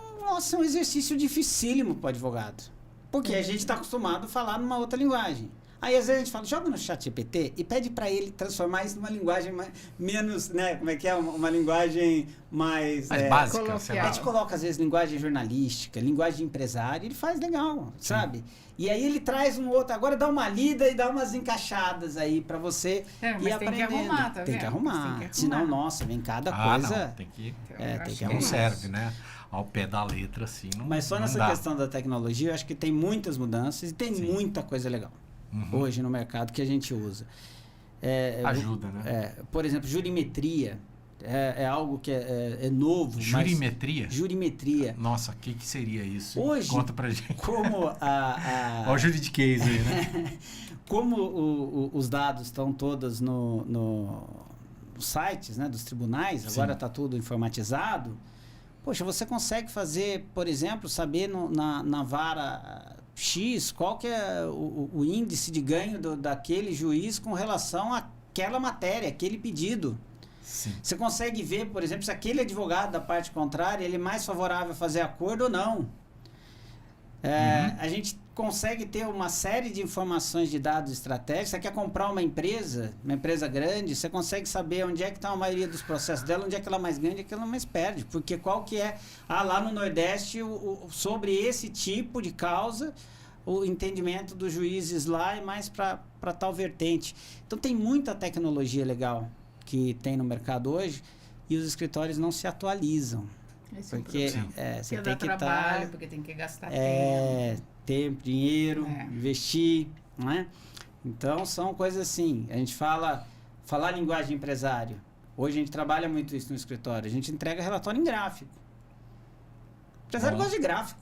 [SPEAKER 3] um exercício dificílimo para o advogado, porque a gente está acostumado a falar numa outra linguagem. Aí, às vezes, a gente fala, joga no ChatGPT e pede para ele transformar isso numa linguagem menos, né? Como é que é? Uma linguagem mais
[SPEAKER 1] básica.
[SPEAKER 3] A gente coloca, às vezes, linguagem jornalística, linguagem de empresário, ele faz legal, sabe? E aí ele traz um outro, agora dá uma lida e dá umas encaixadas aí para você ir aprendendo.
[SPEAKER 2] Tem que arrumar, tá
[SPEAKER 3] Tem que arrumar. Senão, nossa, vem cada coisa...
[SPEAKER 1] Não, tem que
[SPEAKER 3] arrumar.
[SPEAKER 1] Não serve, né? Ao pé da letra, assim, não.
[SPEAKER 3] Mas só nessa questão da tecnologia, eu acho que tem muitas mudanças e tem muita coisa legal hoje no mercado que a gente usa.
[SPEAKER 1] Ajuda, né?
[SPEAKER 3] Por exemplo, jurimetria é algo que é novo.
[SPEAKER 1] Jurimetria?
[SPEAKER 3] Jurimetria.
[SPEAKER 1] Nossa, o que seria isso?
[SPEAKER 3] Hoje,
[SPEAKER 1] conta pra gente.
[SPEAKER 3] Como
[SPEAKER 1] Olha o juridiquês aí, né?
[SPEAKER 3] Como os dados estão todos nos sites, né, dos tribunais, agora está tudo informatizado. Poxa, você consegue fazer, por exemplo, saber na vara X qual que é o índice de ganho daquele juiz com relação àquela matéria, aquele pedido.
[SPEAKER 1] Sim.
[SPEAKER 3] Você consegue ver, por exemplo, se aquele advogado da parte contrária ele é mais favorável a fazer acordo ou não. A gente consegue ter uma série de informações de dados estratégicos. Você quer comprar uma empresa grande, você consegue saber onde é que está a maioria dos processos dela, onde é que ela mais ganha, onde é que ela mais perde. Porque qual que é, lá no Nordeste, sobre esse tipo de causa, o entendimento dos juízes lá é mais para tal vertente. Então tem muita tecnologia legal que tem no mercado hoje e os escritórios não se atualizam. Porque você tem que
[SPEAKER 2] trabalho, porque tem que gastar
[SPEAKER 3] tempo, dinheiro, investir, não é? Então são coisas assim. A gente falar linguagem de empresário. Hoje a gente trabalha muito isso no escritório. A gente entrega relatório em gráfico. O empresário gosta de gráfico.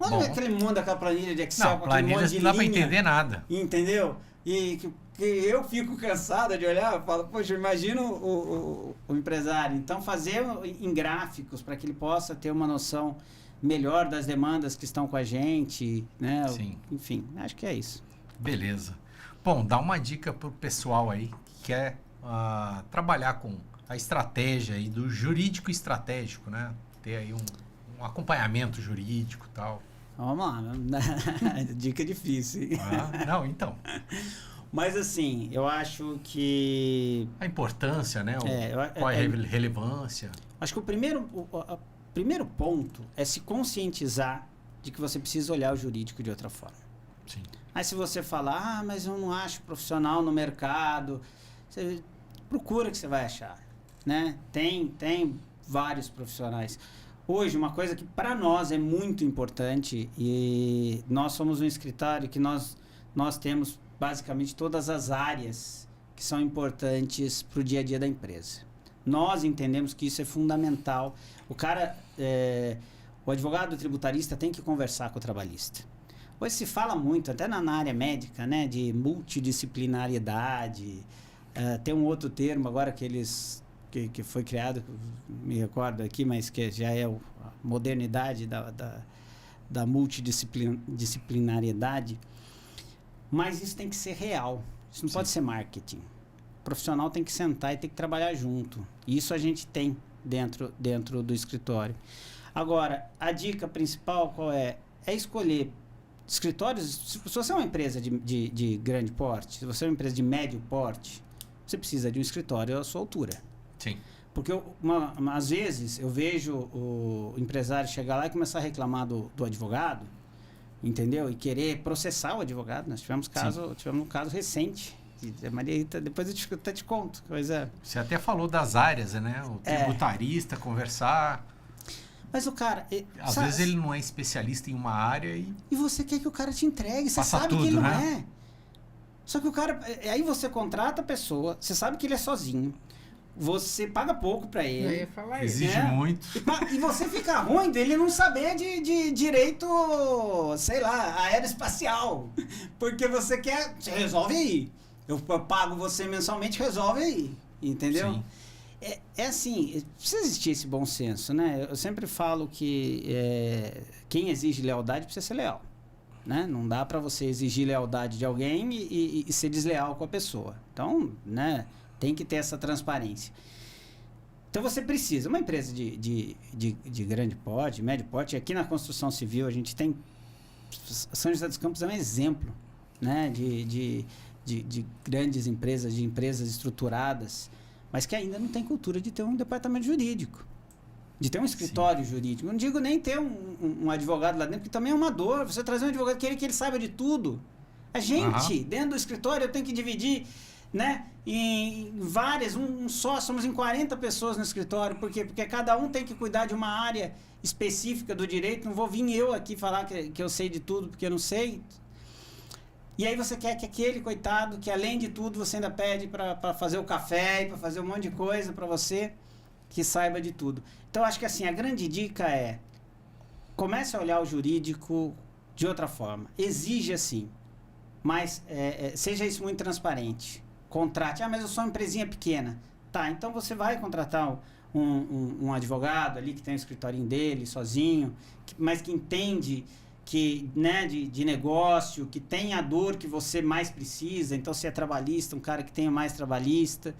[SPEAKER 3] Olha
[SPEAKER 1] Bom.
[SPEAKER 3] aquele mundo, aquela planilha de Excel,
[SPEAKER 1] Não,
[SPEAKER 3] com aquele monte
[SPEAKER 1] planilhas
[SPEAKER 3] de
[SPEAKER 1] não dá para
[SPEAKER 3] linha,
[SPEAKER 1] entender nada.
[SPEAKER 3] entendeu? E que eu fico cansado de olhar, eu falo, poxa, imagina o empresário. Então, fazer em gráficos para que ele possa ter uma noção melhor das demandas que estão com a gente, né?
[SPEAKER 1] Sim.
[SPEAKER 3] Enfim, acho que é isso.
[SPEAKER 1] Beleza. Bom, dá uma dica pro pessoal aí que quer trabalhar com a estratégia aí do jurídico estratégico, né? Ter aí um acompanhamento jurídico e tal.
[SPEAKER 3] Vamos lá, dica difícil.
[SPEAKER 1] Não, então.
[SPEAKER 3] Mas assim, eu acho que...
[SPEAKER 1] A importância, né? Qual é a relevância?
[SPEAKER 3] Acho que o primeiro ponto é se conscientizar de que você precisa olhar o jurídico de outra forma.
[SPEAKER 1] Sim.
[SPEAKER 3] Aí se você falar, mas eu não acho profissional no mercado, você procura que você vai achar, né? Tem vários profissionais. Hoje, uma coisa que para nós é muito importante, e nós somos um escritório que nós temos basicamente todas as áreas que são importantes para o dia a dia da empresa. Nós entendemos que isso é fundamental. O advogado tributarista tem que conversar com o trabalhista. Hoje se fala muito, até na área médica, né, de multidisciplinariedade. Tem um outro termo agora que foi criado, me recordo aqui, mas que já é a modernidade da multidisciplinariedade. Mas isso tem que ser real. Isso não pode ser marketing. O profissional tem que sentar e tem que trabalhar junto. Isso a gente tem dentro do escritório. Agora, a dica principal qual é? É escolher escritórios. Se você é uma empresa de grande porte, se você é uma empresa de médio porte, você precisa de um escritório à sua altura.
[SPEAKER 1] Sim.
[SPEAKER 3] Porque às vezes eu vejo o empresário chegar lá e começar a reclamar do advogado, entendeu? E querer processar o advogado. Nós tivemos um caso recente. Maria Rita, depois eu até te conto.
[SPEAKER 1] Você até falou das áreas, né? O tributarista, conversar.
[SPEAKER 3] Mas o cara...
[SPEAKER 1] Às vezes ele não é especialista em uma área e...
[SPEAKER 3] E você quer que o cara te entregue. Você
[SPEAKER 1] Passa
[SPEAKER 3] sabe
[SPEAKER 1] tudo,
[SPEAKER 3] que ele não
[SPEAKER 1] né?
[SPEAKER 3] é. Só que o cara... Aí você contrata a pessoa, você sabe que ele é sozinho. Você paga pouco pra ele.
[SPEAKER 2] Eu ia falar isso.
[SPEAKER 1] Exige muito.
[SPEAKER 3] E você fica ruim dele não saber de direito, sei lá, aeroespacial. Porque você resolve aí. Eu pago você mensalmente, resolve aí. Entendeu?
[SPEAKER 1] Sim.
[SPEAKER 3] É assim, precisa existir esse bom senso, né? Eu sempre falo que quem exige lealdade precisa ser leal. Né? Não dá pra você exigir lealdade de alguém e ser desleal com a pessoa. Então, né? Tem que ter essa transparência. Então você precisa, uma empresa de grande porte, médio porte, aqui na construção civil a gente tem, São José dos Campos é um exemplo, né, de grandes empresas, de empresas estruturadas, mas que ainda não tem cultura de ter um departamento jurídico, de ter um escritório jurídico. Não digo nem ter um advogado lá dentro, que também é uma dor. Você trazer um advogado que ele saiba de tudo. A gente, dentro do escritório, eu tenho que dividir, né, em várias, somos em 40 pessoas no escritório. Por quê? Porque cada um tem que cuidar de uma área específica do direito. Não vou vir eu aqui falar que eu sei de tudo, porque eu não sei. E aí você quer que aquele coitado, que além de tudo você ainda pede para fazer o café e para fazer um monte de coisa para você, que saiba de tudo. Então acho que assim, a grande dica é, comece a olhar o jurídico de outra forma. Exige assim, mas seja isso muito transparente. Contrate. Mas eu sou uma empresinha pequena. Tá, então você vai contratar um advogado ali que tem o escritorinho dele, sozinho, mas que entende que, né, de negócio, que tem a dor que você mais precisa. Então, se é trabalhista, um cara que tenha mais trabalhista.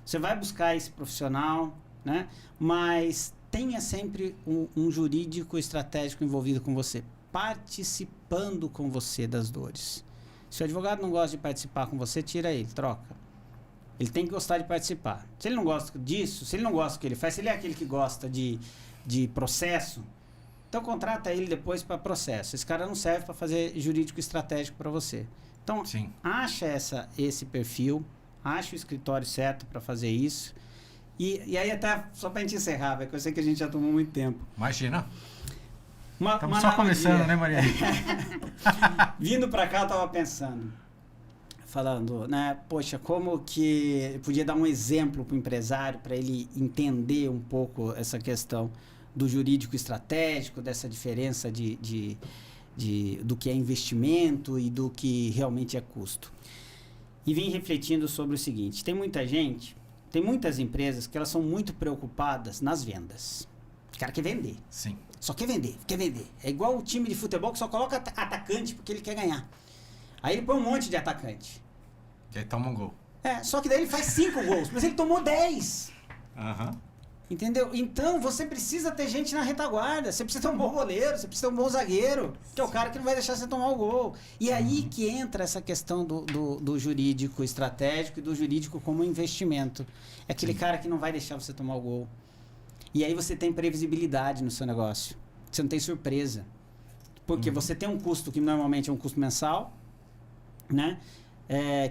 [SPEAKER 3] Você vai buscar esse profissional, né? Mas tenha sempre um jurídico estratégico envolvido com você, participando com você das dores. Se o advogado não gosta de participar com você, tira ele, troca. Ele tem que gostar de participar. Se ele não gosta disso, se ele não gosta do que ele faz, se ele é aquele que gosta de processo, então contrata ele depois para processo. Esse cara não serve para fazer jurídico estratégico para você. Então,
[SPEAKER 1] Sim.
[SPEAKER 3] Acha esse perfil, acha o escritório certo para fazer isso. E aí até, só para a gente encerrar, porque eu sei que a gente já tomou muito tempo.
[SPEAKER 1] Imagina.
[SPEAKER 3] Uma
[SPEAKER 1] Estamos só começando, né, Maria?
[SPEAKER 3] Vindo para cá, eu estava pensando, falando, né, poxa, como que podia dar um exemplo para o empresário, para ele entender um pouco essa questão do jurídico estratégico, dessa diferença do que é investimento e do que realmente é custo. E vim refletindo sobre o seguinte, tem muitas empresas que elas são muito preocupadas nas vendas. O cara quer vender.
[SPEAKER 1] Sim.
[SPEAKER 3] Só quer vender. É igual o time de futebol que só coloca atacante porque ele quer ganhar. Aí ele põe um monte de atacante.
[SPEAKER 1] E aí toma um gol.
[SPEAKER 3] Só que daí ele faz 5 gols, mas ele tomou 10.
[SPEAKER 1] Aham.
[SPEAKER 3] Entendeu? Então, você precisa ter gente na retaguarda. Você precisa ter um bom goleiro, você precisa ter um bom zagueiro, que é o cara que não vai deixar você tomar o gol. E aí que entra essa questão do jurídico estratégico e do jurídico como investimento. É aquele cara que não vai deixar você tomar o gol. E aí você tem previsibilidade no seu negócio. Você não tem surpresa. Porque você tem um custo que normalmente é um custo mensal, né?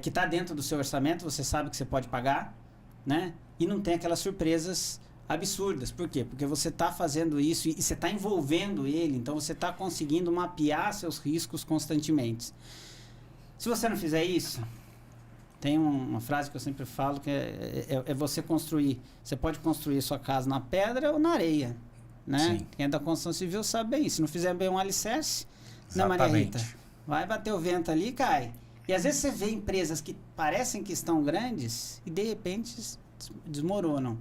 [SPEAKER 3] Que está dentro do seu orçamento, você sabe que você pode pagar, né? E não tem aquelas surpresas absurdas. Por quê? Porque você está fazendo isso e você está envolvendo ele, então você está conseguindo mapear seus riscos constantemente. Se você não fizer isso, tem uma frase que eu sempre falo que é você construir. Você pode construir sua casa na pedra ou na areia, né?
[SPEAKER 1] Sim.
[SPEAKER 3] Quem é da construção civil sabe bem. Se não fizer bem um alicerce, né, Maria Rita? Vai bater o vento ali e cai. E às vezes você vê empresas que parecem que estão grandes e de repente desmoronam.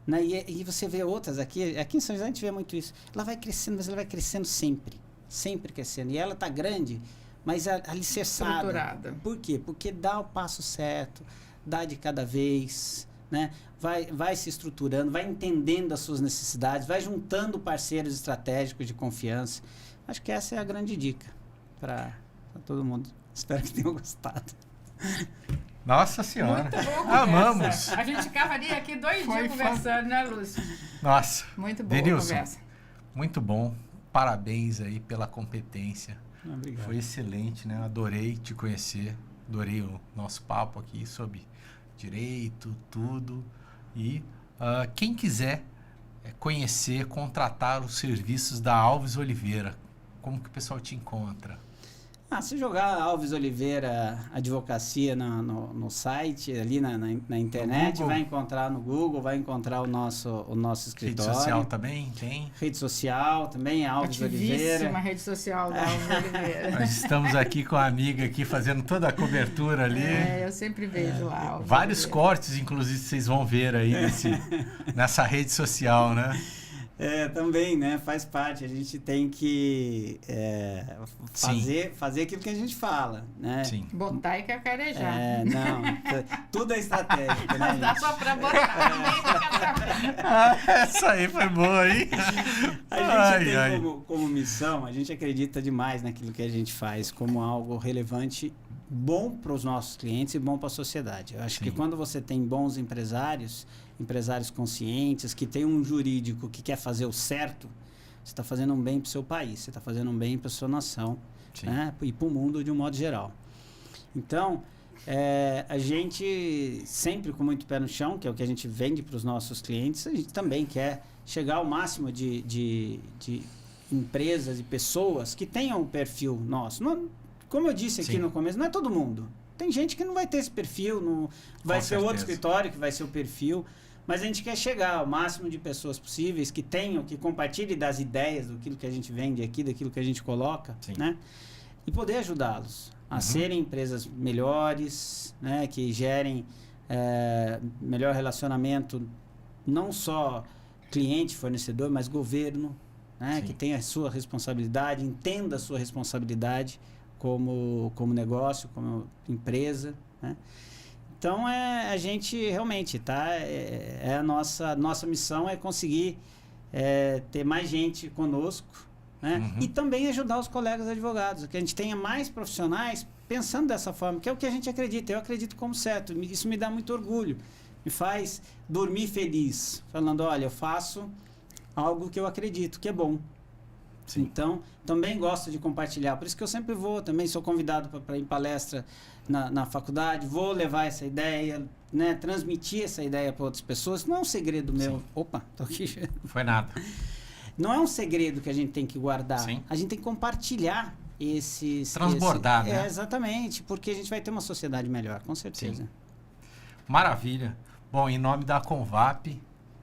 [SPEAKER 3] Né? E você vê outras aqui em São José a gente vê muito isso. Ela vai crescendo, mas ela vai crescendo sempre crescendo. E ela está grande, mas alicerçada.
[SPEAKER 2] Estruturada.
[SPEAKER 3] Por quê? Porque dá o passo certo, dá de cada vez, né? Vai se estruturando, vai entendendo as suas necessidades, vai juntando parceiros estratégicos de confiança. Acho que essa é a grande dica para todo mundo. Espero que tenham gostado.
[SPEAKER 1] Nossa Senhora.
[SPEAKER 2] Muito boa
[SPEAKER 1] Amamos.
[SPEAKER 2] conversa. A gente ficaria aqui 2 dias conversando, né, Lúcio?
[SPEAKER 1] Nossa.
[SPEAKER 2] Muito boa
[SPEAKER 1] Denilson,
[SPEAKER 2] conversa.
[SPEAKER 1] muito bom. Parabéns aí pela competência.
[SPEAKER 3] Obrigado.
[SPEAKER 1] Foi excelente, né? Adorei te conhecer. Adorei o nosso papo aqui sobre direito, tudo. E quem quiser conhecer, contratar os serviços da Alves Oliveira, como que o pessoal te encontra?
[SPEAKER 3] Se jogar Alves Oliveira Advocacia no site, ali na internet, vai encontrar no Google, vai encontrar o nosso escritório.
[SPEAKER 1] Rede social também tem?
[SPEAKER 3] Rede social também, Alves Oliveira.
[SPEAKER 2] Uma rede social da Alves Oliveira.
[SPEAKER 1] Nós estamos aqui com a amiga aqui fazendo toda a cobertura ali.
[SPEAKER 2] Eu sempre vejo lá. Alves
[SPEAKER 1] Vários
[SPEAKER 2] Oliveira.
[SPEAKER 1] cortes, inclusive, vocês vão ver aí nessa rede social, né?
[SPEAKER 3] Também, né? Faz parte. A gente tem que fazer aquilo que a gente fala, né?
[SPEAKER 1] Sim.
[SPEAKER 2] Botar e cacarejar.
[SPEAKER 3] Não. Tudo é estratégico, né,
[SPEAKER 2] Dá
[SPEAKER 3] gente?
[SPEAKER 2] só pra botar. Ninguém fica
[SPEAKER 1] Essa aí foi boa, hein?
[SPEAKER 3] A gente tem como missão, a gente acredita demais naquilo que a gente faz como algo relevante, bom para os nossos clientes e bom para a sociedade. Eu acho que quando você tem bons empresários conscientes, que tem um jurídico que quer fazer o certo, você está fazendo um bem para o seu país, você está fazendo um bem para a sua nação, né? E para o mundo de um modo geral. Então, a gente sempre com muito pé no chão, que é o que a gente vende para os nossos clientes, a gente também quer chegar ao máximo de empresas e pessoas que tenham um perfil nosso. Não, como eu disse aqui no começo, não é todo mundo. Tem gente que não vai ter esse perfil, não vai ser outro escritório que vai ser o perfil, mas a gente quer chegar ao máximo de pessoas possíveis que tenham, que compartilhem das ideias, daquilo que a gente vende aqui, daquilo que a gente coloca, né? E poder ajudá-los a serem empresas melhores, né? Que gerem melhor relacionamento, não só cliente-fornecedor, mas governo, né? Que tenha a sua responsabilidade, entenda a sua responsabilidade como negócio, como empresa, né? Então, a gente realmente, a nossa missão é conseguir ter mais gente conosco, né? E também ajudar os colegas advogados, que a gente tenha mais profissionais pensando dessa forma, que é o que a gente acredita. Eu acredito como certo, isso me dá muito orgulho, me faz dormir feliz, falando, olha, eu faço algo que eu acredito que é bom. Sim. Então, também gosto de compartilhar. Por isso que eu sempre vou, também sou convidado para ir em palestra na faculdade, vou levar essa ideia, né, transmitir essa ideia para outras pessoas. Não é um segredo meu. Sim. Opa, tô aqui.
[SPEAKER 1] Foi nada.
[SPEAKER 3] Não é um segredo que a gente tem que guardar.
[SPEAKER 1] Sim.
[SPEAKER 3] A gente tem que compartilhar esses...
[SPEAKER 1] Transbordar, né?
[SPEAKER 3] Exatamente, porque a gente vai ter uma sociedade melhor, com certeza.
[SPEAKER 1] Sim. Maravilha. Bom, em nome da Convap,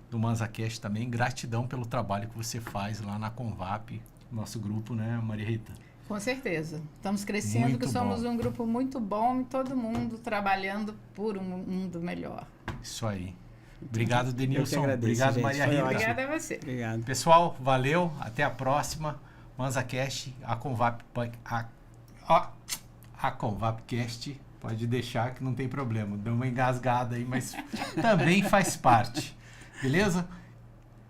[SPEAKER 1] do MansaCast também. Gratidão pelo trabalho que você faz lá na Convap, nosso grupo, né, Maria Rita?
[SPEAKER 2] Com certeza. Estamos crescendo,
[SPEAKER 1] Muito
[SPEAKER 2] que somos
[SPEAKER 1] bom.
[SPEAKER 2] um grupo muito bom e todo mundo trabalhando por um mundo melhor.
[SPEAKER 1] Isso aí. Obrigado, Denilson.
[SPEAKER 3] Eu que agradeço,
[SPEAKER 1] Obrigado,
[SPEAKER 3] gente.
[SPEAKER 1] Maria
[SPEAKER 3] Foi
[SPEAKER 1] Rita.
[SPEAKER 3] ótimo.
[SPEAKER 2] Obrigada a você.
[SPEAKER 3] Obrigado.
[SPEAKER 1] Pessoal, valeu. Até a próxima. MansaCast, a Convapcast. Pode deixar que não tem problema. Deu uma engasgada aí, mas também faz parte. Beleza?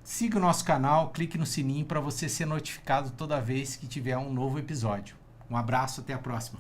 [SPEAKER 1] Siga o nosso canal, clique no sininho para você ser notificado toda vez que tiver um novo episódio. Um abraço, até a próxima.